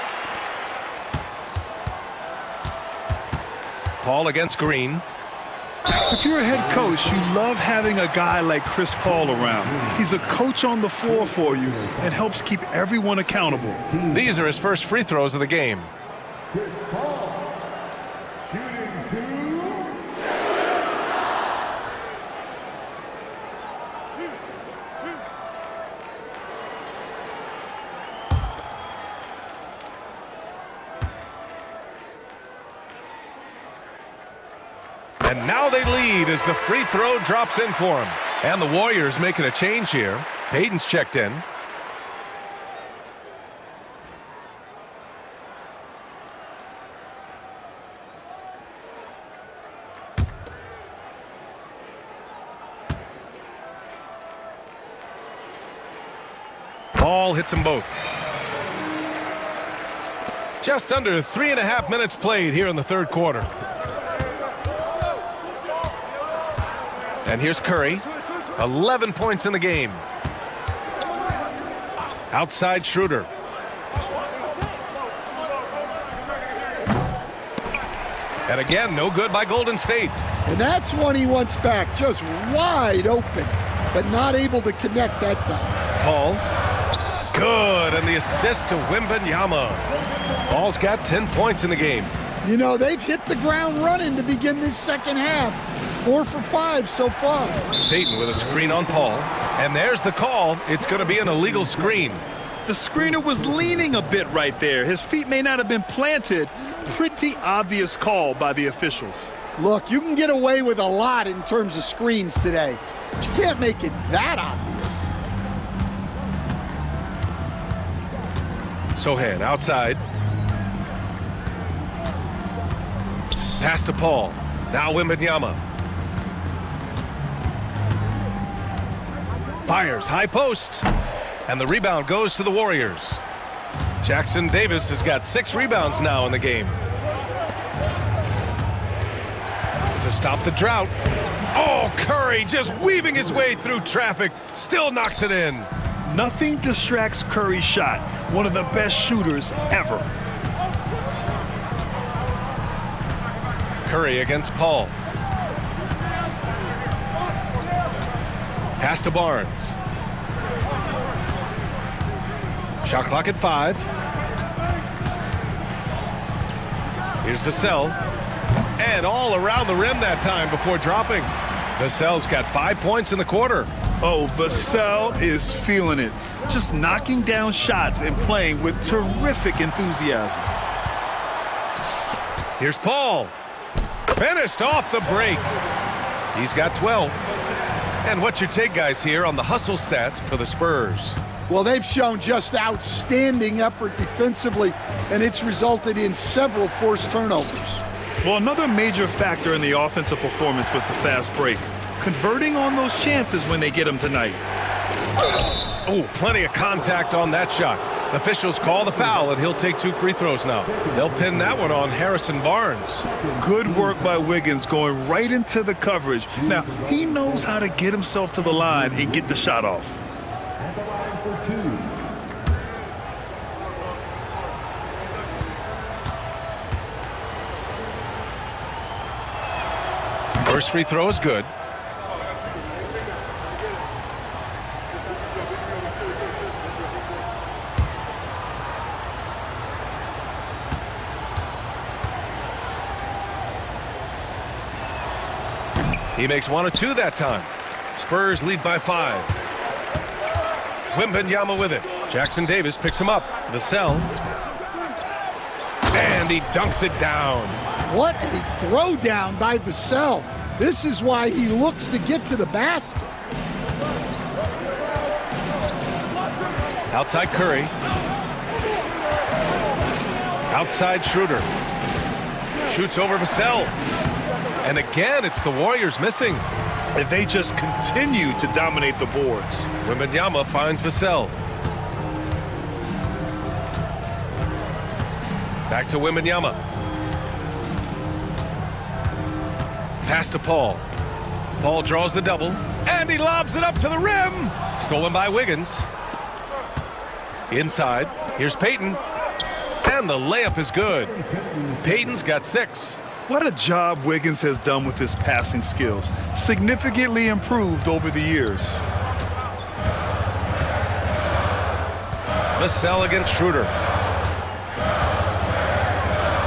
Paul against Green.
If you're a head coach, you love having a guy like Chris Paul around. He's a coach on the floor for you and helps keep everyone accountable.
These are his first free throws of the game.
Chris Paul. Shooting 2.
And now they lead as the free throw drops in for him. And the Warriors making a change here. Payton's checked in. Paul hits them both. Just under 3.5 minutes played here in the third quarter. And here's Curry. 11 points in the game. Outside Schroeder. And again, no good by Golden State.
And that's one he wants back, just wide open, but not able to connect that time.
Paul. Good, and the assist to Wembanyama. Paul's got 10 points in the game.
You know, they've hit the ground running to begin this second half. 4 for 5 so far.
Payton with a screen on Paul. And there's the call. It's going to be an illegal screen.
The screener was leaning a bit right there. His feet may not have been planted. Pretty obvious call by the officials.
Look, you can get away with a lot in terms of screens today, but you can't make it that obvious.
Sohan outside. Pass to Paul. Now Wembanyama. Fires, high post. And the rebound goes to the Warriors. Jackson Davis has got 6 rebounds now in the game. To stop the drought. Oh, Curry just weaving his way through traffic. Still knocks it in.
Nothing distracts Curry's shot. One of the best shooters ever.
Curry against Paul. Pass to Barnes. Shot clock at 5. Here's Vassell. And all around the rim that time before dropping. Vassell's got 5 points in the quarter.
Oh, Vassell is feeling it. Just knocking down shots and playing with terrific enthusiasm.
Here's Paul. Finished off the break. He's got 12. And what's your take, guys, here on the hustle stats for the Spurs?
Well, they've shown just outstanding effort defensively, and it's resulted in several forced turnovers.
Well, another major factor in the offensive performance was the fast break. Converting on those chances when they get them tonight.
Oh, plenty of contact on that shot. Officials call the foul, and he'll take 2 free throws now. They'll pin that one on Harrison Barnes.
Good work by Wiggins going right into the coverage. Now, he knows how to get himself to the line and get the shot off.
At the line for 2.
First free throw is good. He makes 1 of 2 that time. Spurs lead by 5. Wembanyama with it. Jackson Davis picks him up. Vassell. And he dunks it down.
What a throwdown by Vassell. This is why he looks to get to the basket.
Outside Curry. Outside Schroeder. Shoots over Vassell. And again, it's the Warriors missing.
And they just continue to dominate the boards.
Wembanyama finds Vassell. Back to Wembanyama. Pass to Paul. Paul draws the double, and he lobs it up to the rim. Stolen by Wiggins. Inside, here's Payton. And the layup is good. Payton's got 6.
What a job Wiggins has done with his passing skills. Significantly improved over the years.
Vassell against Schroeder.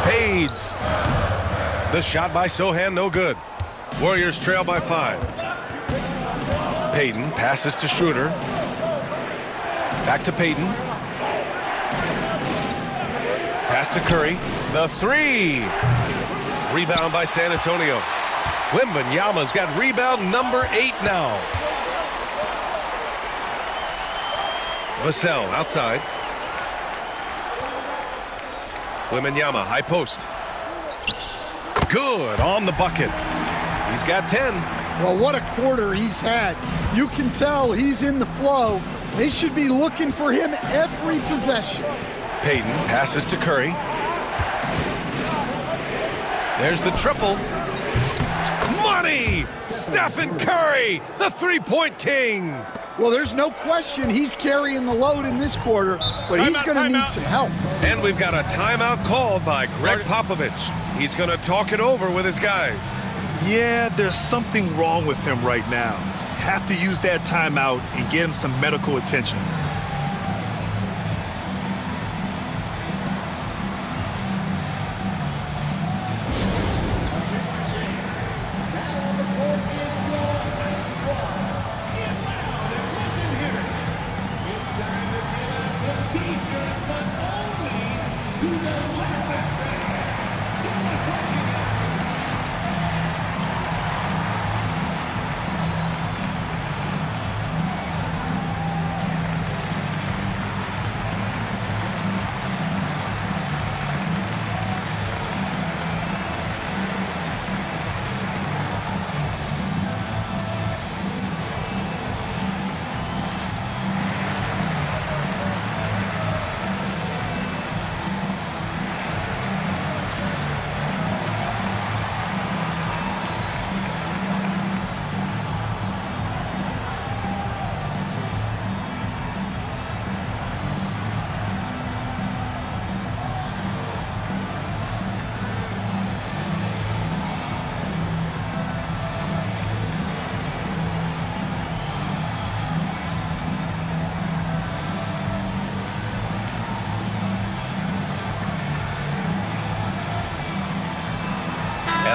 Fades. The shot by Sohan, no good. Warriors trail by 5. Payton passes to Schroeder. Back to Payton. Pass to Curry. The 3. Rebound by San Antonio. Wembanyama's got rebound number 8 now. Vassell outside. Wembanyama, high post. Good on the bucket. He's got 10.
Well, what a quarter he's had. You can tell he's in the flow. They should be looking for him every possession.
Payton passes to Curry. There's the triple. Money! Stephen Curry, the three-point king.
Well, there's no question he's carrying the load in this quarter, but he's going to need some help.
And we've got a timeout called by Greg Popovich. He's going to talk it over with his guys.
Yeah, there's something wrong with him right now. Have to use that timeout and get him some medical attention.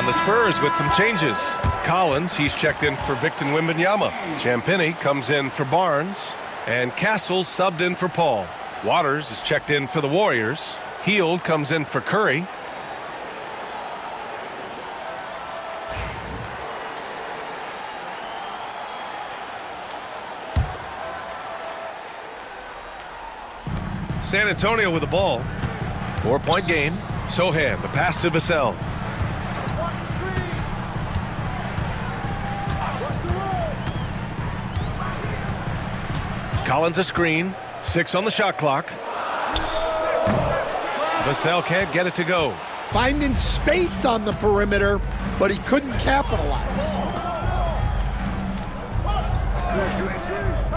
And the Spurs with some changes. Collins, he's checked in for Victor Wembanyama. Champagnie comes in for Barnes. And Castle subbed in for Paul. Waters is checked in for the Warriors. Hield comes in for Curry. San Antonio with the ball. 4-point game. Sohan, the pass to Vassell. Collins a screen. 6 on the shot clock. Vassell can't get it to go.
Finding space on the perimeter, but he couldn't capitalize.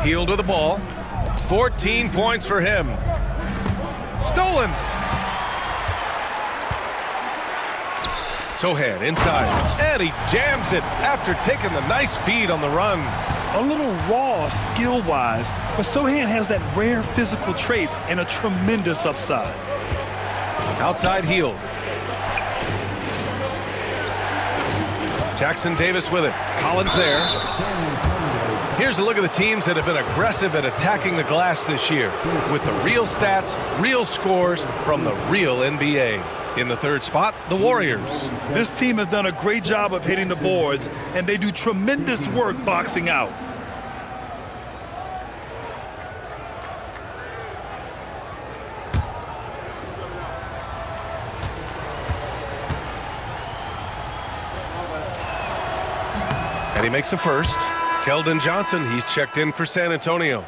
Hield with the ball. 14 points for him. Stolen. Sohan inside, and he jams it after taking the nice feed on the run.
A little raw skill-wise, but Sohan has that rare physical traits and a tremendous upside.
Outside Hield. Jackson Davis with it. Collins there. Here's a look at the teams that have been aggressive at attacking the glass this year with the real stats, real scores from the real NBA. In the third spot, the Warriors.
This team has done a great job of hitting the boards, and they do tremendous work boxing out.
And he makes the first. Keldon Johnson, he's checked in for San Antonio.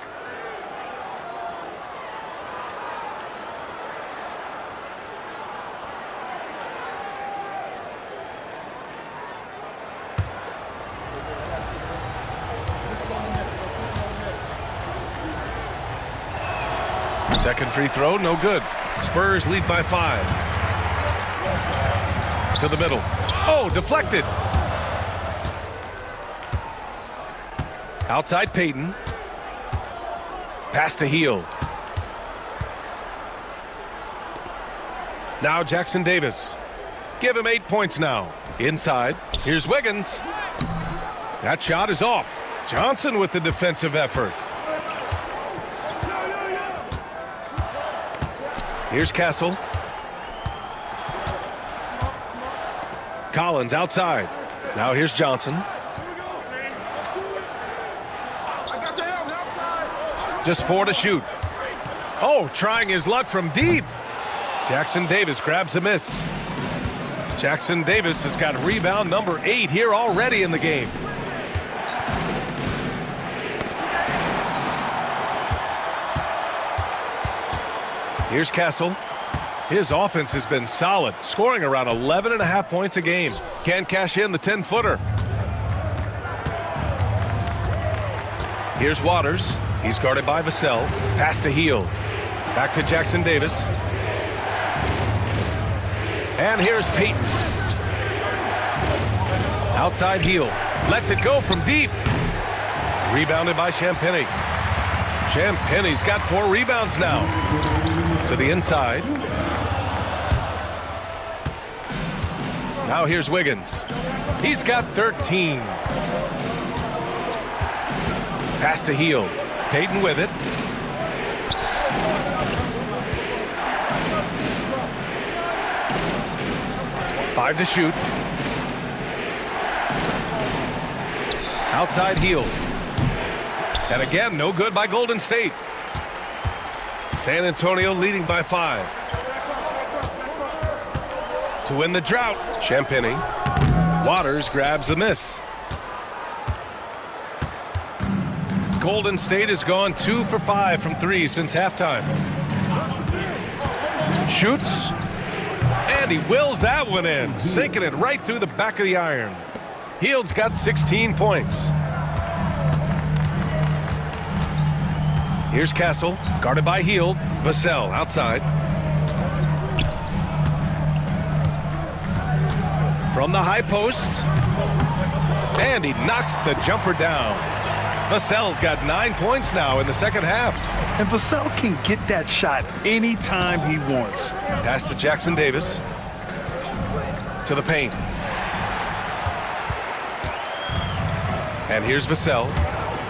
Second free throw, no good. Spurs lead by 5. To the middle. Oh, deflected. Outside Payton. Pass to Hield. Now Jackson Davis. Give him 8 points now. Inside. Here's Wiggins. That shot is off. Johnson with the defensive effort. Here's Castle. Collins outside. Now here's Johnson. Just 4 to shoot. Oh, trying his luck from deep. Jackson Davis grabs the miss. Jackson Davis has got rebound number 8 here already in the game. Here's Castle. His offense has been solid, scoring around 11.5 points a game. Can't cash in the 10-footer. Here's Waters. He's guarded by Vassell. Pass to Hield. Back to Jackson Davis. And here's Payton. Outside Hield. Lets it go from deep. Rebounded by Champagnie. Champagnie's got 4 rebounds now. To the inside. Now here's Wiggins. He's got 13. Pass to Hield. Payton with it. Five to shoot. Outside Hield. And again, no good by Golden State. San Antonio leading by 5. To win the drought, Champagnie. Waters grabs the miss. Golden State has gone 2 for 5 from 3 since halftime. Shoots. And he wills that one in, sinking it right through the back of the iron. Hield's got 16 points. Here's Castle, guarded by Hield. Vassell outside. From the high post. And he knocks the jumper down. Vassell's got 9 points now in the second half.
And Vassell can get that shot anytime he wants.
Pass to Jackson Davis. To the paint. And here's Vassell.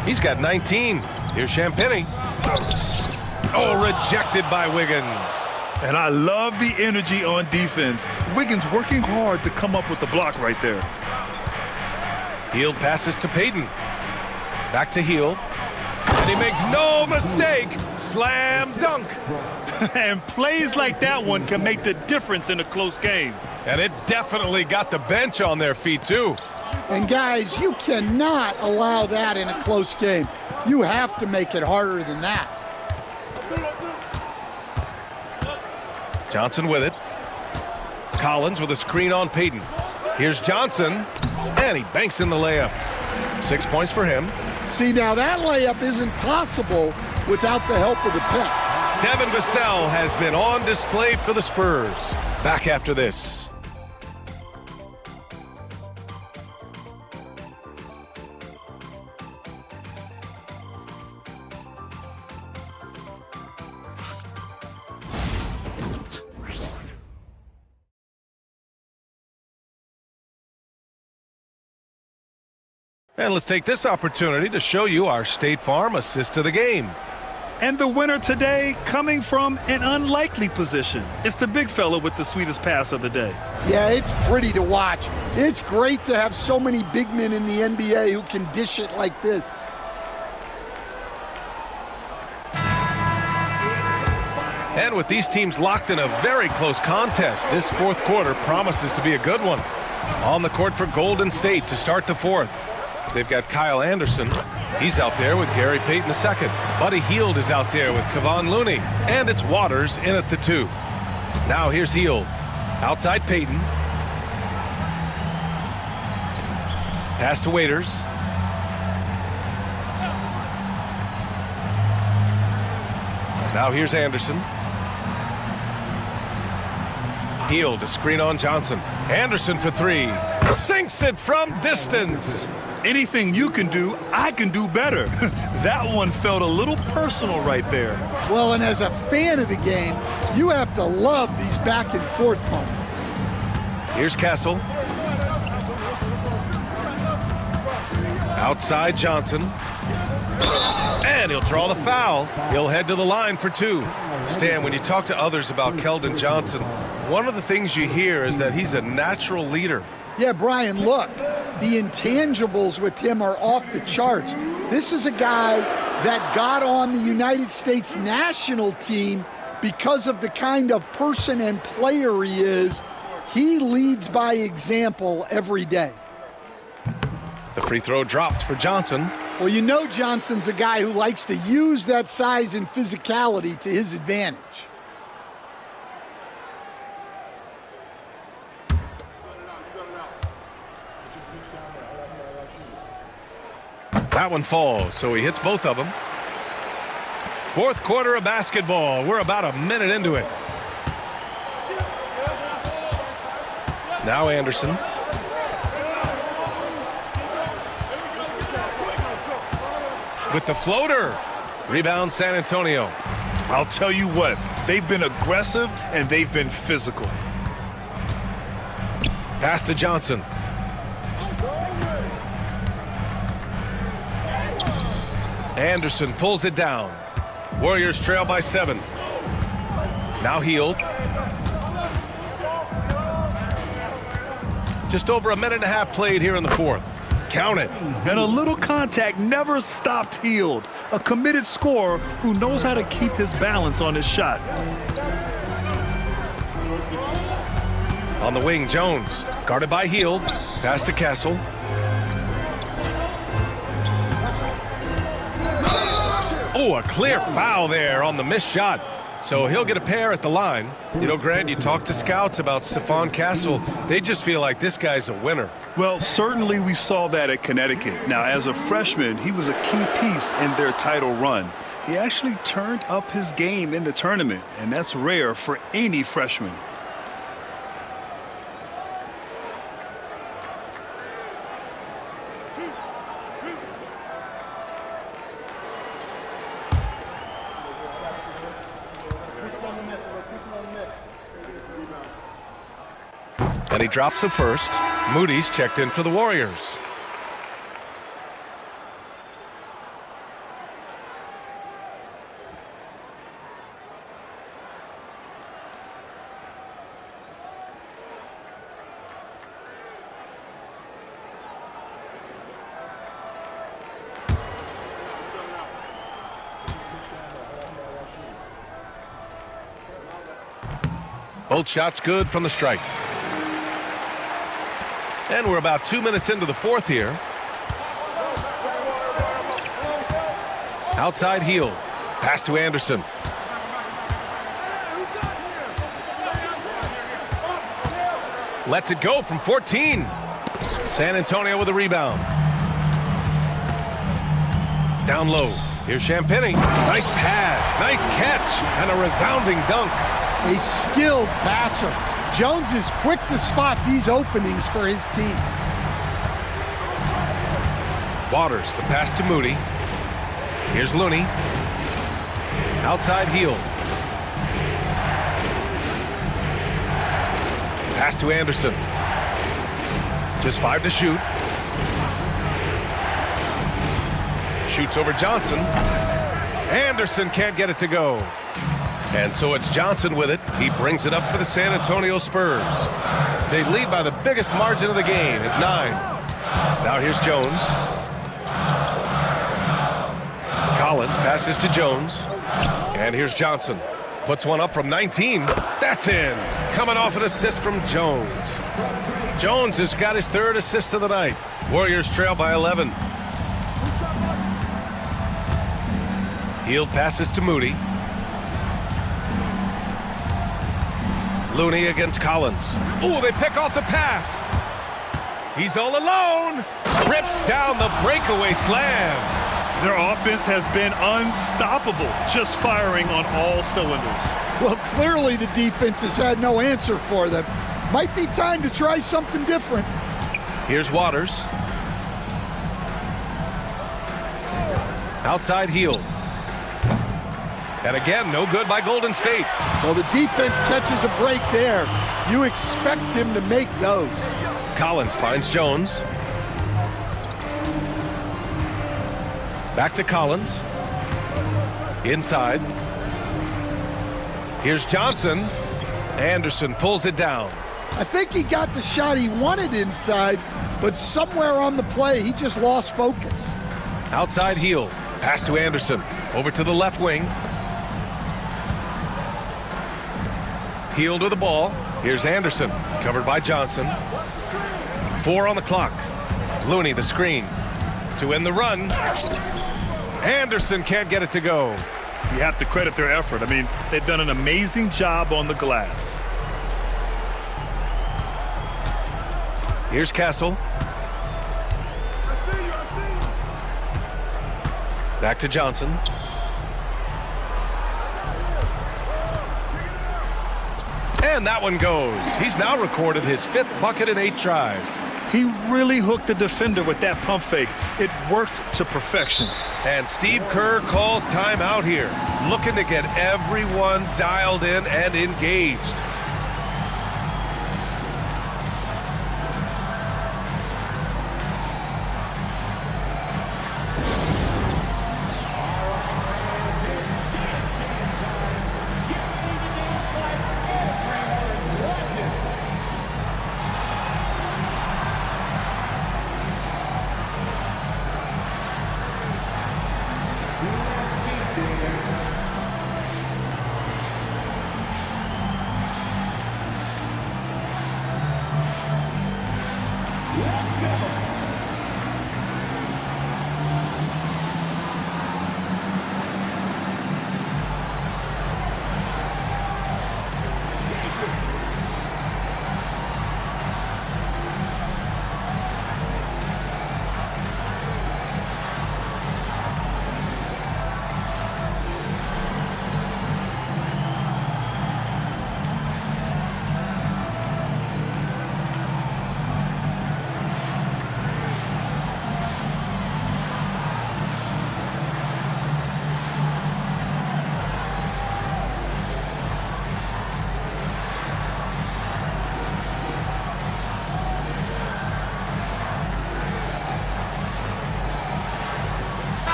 He's got 19. Here's Champagny. Oh, rejected by Wiggins.
And I love the energy on defense. Wiggins working hard to come up with the block right there.
Hield passes to Payton. Back to Hield. And he makes no mistake. Slam dunk.
And plays like that one can make the difference in a close game.
And it definitely got the bench on their feet, too.
And guys, you cannot allow that in a close game. You have to make it harder than that.
Johnson with it. Collins with a screen on Payton. Here's Johnson, and he banks in the layup. 6 points for him.
See, now that layup isn't possible without the help of the pick.
Devin Vassell has been on display for the Spurs. Back after this. And let's take this opportunity to show you our State Farm assist to the game.
And the winner today coming from an unlikely position. It's the big fella with the sweetest pass of the day.
Yeah, it's pretty to watch. It's great to have so many big men in the NBA who can dish it like this.
And with these teams locked in a very close contest, this fourth quarter promises to be a good one. On the court for Golden State to start the fourth. They've got Kyle Anderson. He's out there with Gary Payton II. Buddy Hield is out there with Kevon Looney. And it's Waters in at the 2. Now here's Hield. Outside Payton. Pass to Waiters. Now here's Anderson. Hield, a screen on Johnson. Anderson for 3. Sinks it from distance.
Anything you can do, I can do better. That one felt a little personal right there.
Well, and as a fan of the game, you have to love these back and forth moments.
Here's Castle. Outside Johnson. And he'll draw the foul. He'll head to the line for 2. Stan, when you talk to others about Keldon Johnson, one of the things you hear is that he's a natural leader.
Yeah, Brian, look, the intangibles with him are off the charts. This is a guy that got on the United States national team because of the kind of person and player he is. He leads by example every day.
The free throw dropped for Johnson.
Well, you know Johnson's a guy who likes to use that size and physicality to his advantage.
That one falls, so he hits both of them. Fourth quarter of basketball. We're about a minute into it. Now Anderson. With the floater. Rebound San Antonio.
I'll tell you what, they've been aggressive and they've been physical.
Pass to Johnson. Anderson pulls it down. Warriors trail by 7. Now Hield. Just over a minute and a half played here in the fourth. Count it.
And a little contact never stopped Hield. A committed scorer who knows how to keep his balance on his shot.
On the wing, Jones. Guarded by Hield. Pass to Castle. Oh, a clear foul there on the missed shot. So he'll get a pair at the line. You know, Grant, you talk to scouts about Stephon Castle. They just feel like this guy's a winner.
Well, certainly we saw that at Connecticut. Now, as a freshman, he was a key piece in their title run. He actually turned up his game in the tournament, and that's rare for any freshman.
And he drops the first. Moody's checked in for the Warriors. Both shots good from the strike. And we're about 2 minutes into the fourth here. Outside heel. Pass to Anderson. Lets it go from 14. San Antonio with a rebound. Down low. Here's Champagnie. Nice pass. Nice catch. And a resounding dunk.
A skilled passer. Jones is quick to spot these openings for his team.
Waters, the pass to Moody. Here's Looney. Outside heel. Pass to Anderson. Just 5 to shoot. Shoots over Johnson. Anderson can't get it to go. And so it's Johnson with it. He brings it up for the San Antonio Spurs. They lead by the biggest margin of the game at 9. Now here's Jones. Collins passes to Jones. And here's Johnson. Puts one up from 19. That's in. Coming off an assist from Jones. Jones has got his 3rd assist of the night. Warriors trail by 11. Hield passes to Moody. Looney against Collins. Ooh, they pick off the pass. He's all alone. Rips down the breakaway slam.
Their offense has been unstoppable, just firing on all cylinders.
Well, clearly the defense has had no answer for them. Might be time to try something different.
Here's Waters. Outside heel. And again, no good by Golden State.
Well, the defense catches a break there. You expect him to make those.
Collins finds Jones. Back to Collins. Inside. Here's Johnson. Anderson pulls it down.
I think he got the shot he wanted inside, but somewhere on the play, he just lost focus.
Outside heel. Pass to Anderson. Over to the left wing. Heel to the ball. Here's Anderson. Covered by Johnson. 4 on the clock. Looney, the screen. To end the run. Anderson can't get it to go.
You have to credit their effort. I mean, they've done an amazing job on the glass.
Here's Castle. Back to Johnson. And that one goes. He's now recorded his 5th bucket in 8 tries.
He really hooked the defender with that pump fake. It worked to perfection.
And Steve Kerr calls timeout here, looking to get everyone dialed in and engaged.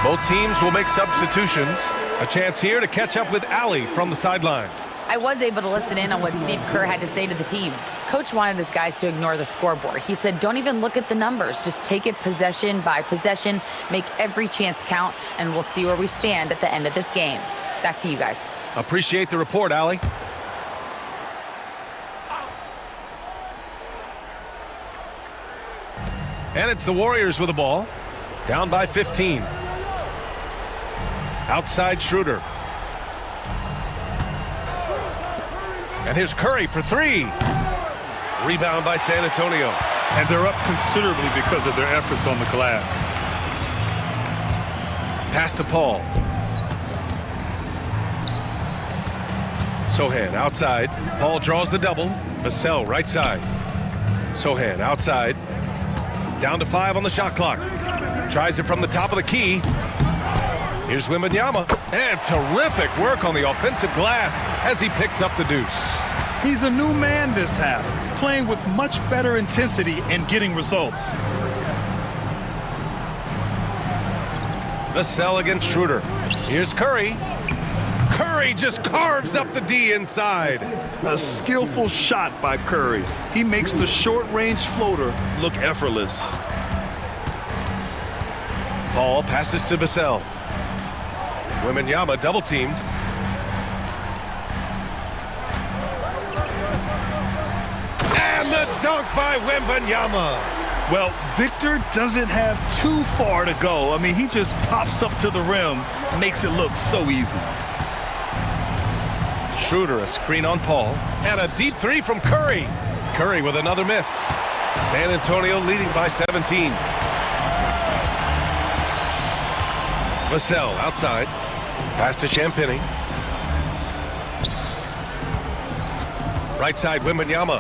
Both teams will make substitutions. A chance here to catch up with Allie from the sideline.
I was able to listen in on what Steve Kerr had to say to the team. Coach wanted his guys to ignore the scoreboard. He said, don't even look at the numbers. Just take it possession by possession, make every chance count, and we'll see where we stand at the end of this game. Back to you guys.
Appreciate the report, Allie. And it's the Warriors with the ball. Down by 15. Outside Schroeder. And here's Curry for three. Rebound by San Antonio.
And they're up considerably because of their efforts on the glass.
Pass to Paul. Sohan outside. Paul draws the double. Vassell right side. Sohan outside. Down to 5 on the shot clock. Tries it from the top of the key. Here's Wembanyama. And terrific work on the offensive glass as he picks up the deuce.
He's a new man this half, playing with much better intensity and getting results.
Vassell against Schroeder. Here's Curry. Curry just carves up the D inside.
A skillful shot by Curry. He makes the short-range floater look effortless.
Paul passes to Vassell. Wembanyama double-teamed. And the dunk by Wembanyama.
Well, Victor doesn't have too far to go. I mean, he just pops up to the rim, makes it look so easy.
Schroeder, a screen on Paul. And a deep three from Curry. Curry with another miss. San Antonio leading by 17. Vassell outside. Pass to Champagny. Right side, Wembanyama.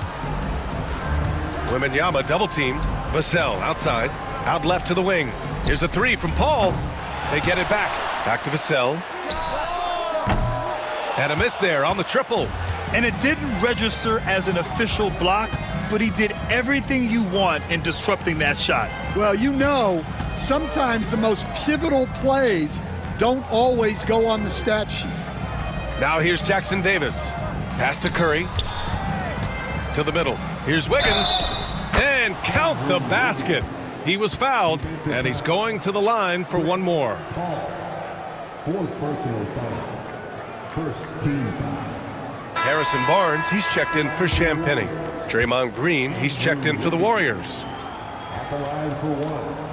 Wembanyama double-teamed. Vassell outside. Out left to the wing. Here's a three from Paul. They get it back. Back to Vassell. And a miss there on the triple.
And it didn't register as an official block, but he did everything you want in disrupting that shot.
Well, you know, sometimes the most pivotal plays don't always go on the stat sheet.
Now here's Jackson Davis. Pass to Curry. To the middle. Here's Wiggins. And count the basket. He was fouled, and he's going to the line for one more.
Fourth personal foul. First team foul.
Harrison Barnes, he's checked in for Champagny. Draymond Green, he's checked in for the Warriors.
At the line for one.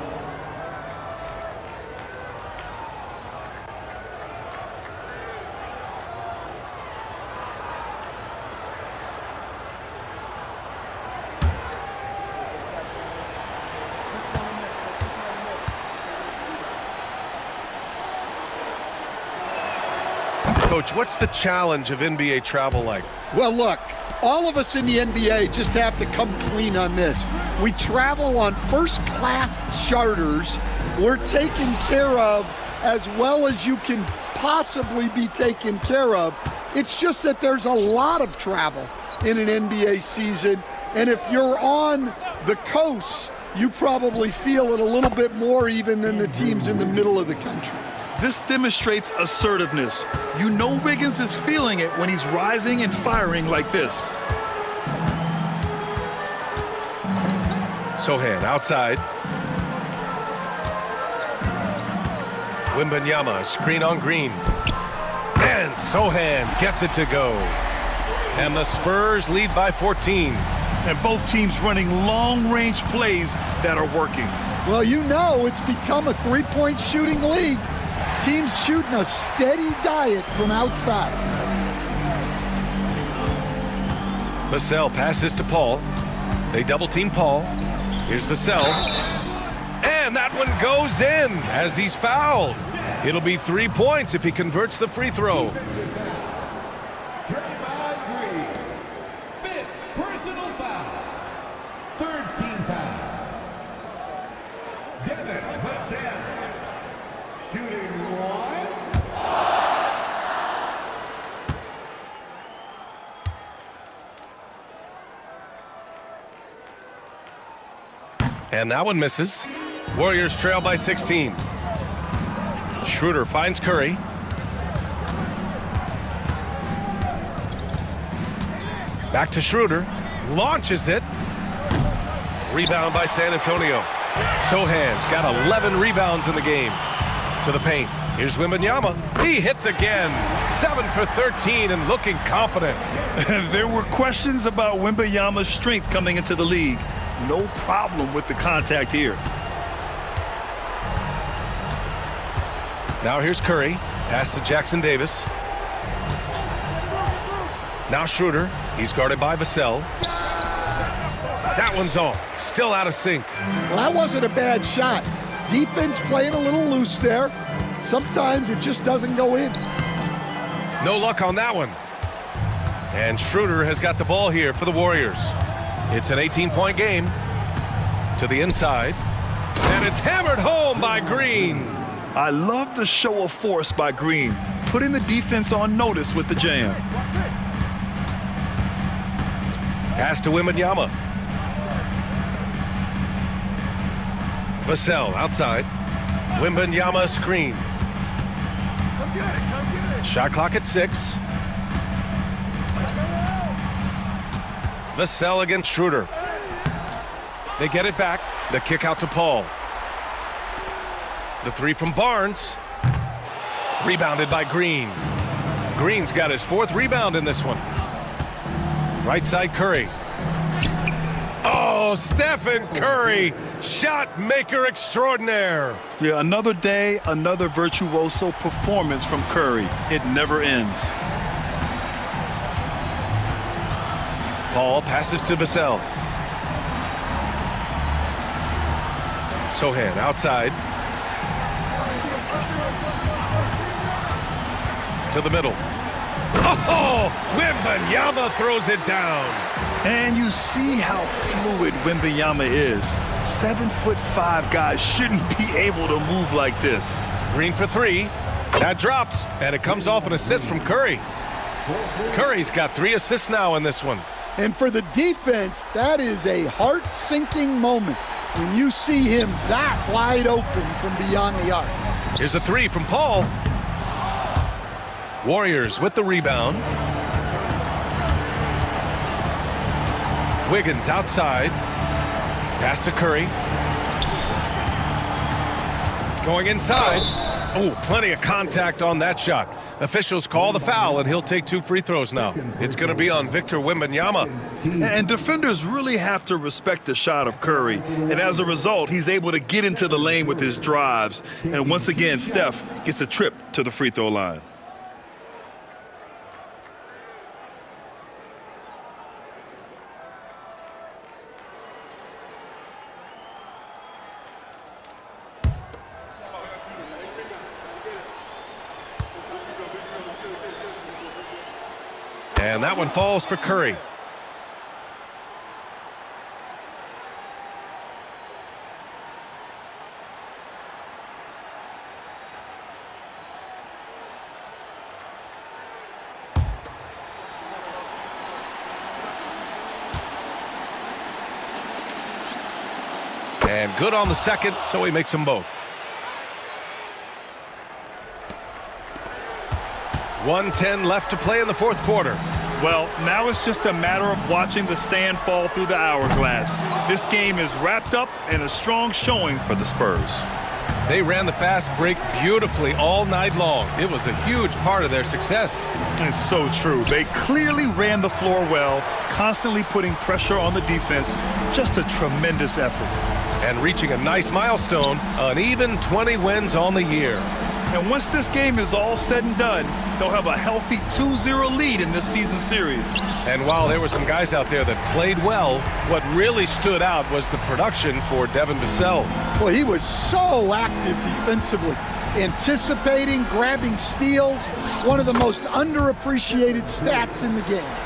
Coach, what's the challenge of NBA travel like?
Well, look, all of us in the NBA just have to come clean on this. We travel on first-class charters. We're taken care of as well as you can possibly be taken care of. It's just that there's a lot of travel in an NBA season, and if you're on the coast, you probably feel it a little bit more even than the teams in the middle of the country.
This demonstrates assertiveness. You know Wiggins is feeling it when he's rising and firing like this.
Sohan outside. Wembanyama, screen on Green. And Sohan gets it to go. And the Spurs lead by 14.
And both teams running long-range plays that are working.
Well, you know it's become a three-point shooting league. Teams shooting a steady diet from outside.
Vassell passes to Paul. They double-team Paul. Here's Vassell. And that one goes in as he's fouled. It'll be 3 points if he converts the free throw.
Draymond Green. Fifth personal foul. Third team foul. Devin Vassell. Shooting one.
And that one misses. Warriors trail by 16. Schroeder finds Curry. Back to Schroeder. Launches it. Rebound by San Antonio. Sohan's got 11 rebounds in the game. To the paint. Here's Wembanyama. He hits again. 7 for 13 and looking confident.
There were questions about Wembanyama's strength coming into the league. No problem with the contact here.
Now here's Curry. Pass to Jackson Davis. Now Schroeder. He's guarded by Vassell. That one's off. Still out of sync.
Well, that wasn't a bad shot. Defense playing a little loose there. Sometimes it just doesn't go in.
No luck on that one. And Schroeder has got the ball here for the Warriors. It's an 18-point game. To the inside. And it's hammered home by Green.
I love the show of force by Green, putting the defense on notice with the jam.
Pass to Wembanyama. Vassell outside. Wembanyama screen. Shot clock at 6. Vassell against Schroeder. They get it back. The kick out to Paul. The three from Barnes. Rebounded by Green. Green's got his 4th rebound in this one. Right side Curry. Oh, Stephen Curry, shot maker extraordinaire.
Yeah, another day, another virtuoso performance from Curry. It never ends.
Paul passes to Vassell. Sohan outside. To the middle. Oh, Wembanyama throws it down.
And you see how fluid Wembanyama is. 7'5" guys shouldn't be able to move like this.
Green for 3. That drops, and it comes off an assist from Curry. Curry's got 3 assists now in this one.
And for the defense, that is a heart-sinking moment when you see him that wide open from beyond the arc.
Here's a 3 from Paul. Warriors with the rebound. Wiggins outside. Pass to Curry. Going inside. Oh, plenty of contact on that shot. Officials call the foul, and he'll take 2 free throws now. It's going to be on Victor Wembanyama.
And defenders really have to respect the shot of Curry. And as a result, he's able to get into the lane with his drives. And once again, Steph gets a trip to the free throw line.
And that one falls for Curry. And good on the second, so he makes them both. 1:10 left to play in the 4th quarter.
Well, now it's just a matter of watching the sand fall through the hourglass. This game is wrapped up and a strong showing for the Spurs.
They ran the fast break beautifully all night long. It was a huge part of their success.
It's so true. They clearly ran the floor well, constantly putting pressure on the defense. Just a tremendous effort.
And reaching a nice milestone, an even 20 wins on the year.
And once this game is all said and done, they'll have a healthy 2-0 lead in this season series.
And while there were some guys out there that played well, what really stood out was the production for Devin Vassell.
Well, he was so active defensively, anticipating, grabbing steals, one of the most underappreciated stats in the game.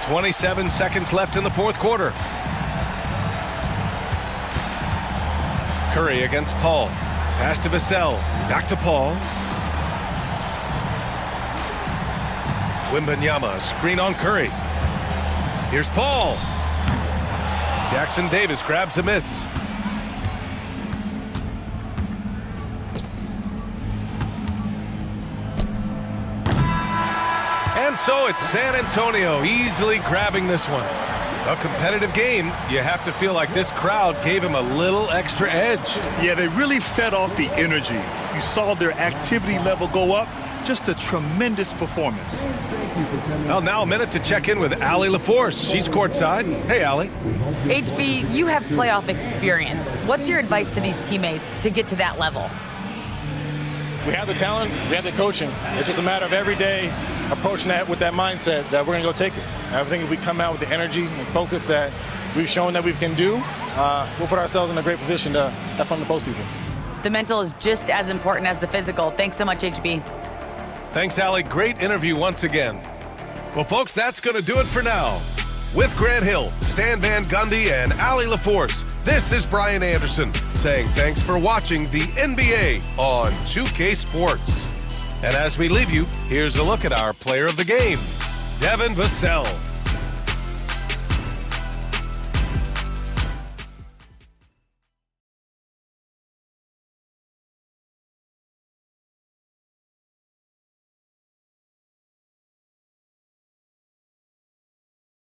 27 seconds left in the 4th quarter. Curry against Paul. Pass to Vassell. Back to Paul. Wembanyama, screen on Curry. Here's Paul. Jackson Davis grabs a miss. And so it's San Antonio easily grabbing this one. A competitive game, you have to feel like this crowd gave him a little extra edge.
Yeah, they really fed off the energy. You saw their activity level go up,
Just a tremendous performance.
Well, now a minute to check in with Allie LaForce. She's courtside. Hey, Allie.
HB, you have playoff experience. What's your advice to these teammates to get to that level?
We have the talent, we have the coaching. It's just a matter of every day approaching that with that mindset that we're going to go take it. And I think if we come out with the energy and focus that we've shown that we can do, we'll put ourselves in a great position to have fun in the postseason.
The mental is just as important as the physical. Thanks so much, HB.
Thanks, Allie. Great interview once again. Well, folks, that's going to do it for now. With Grant Hill, Stan Van Gundy, and Allie LaForce, this is Brian Anderson saying thanks for watching the NBA on 2K Sports. And as we leave you, here's a look at our player of the game, Devin Vassell.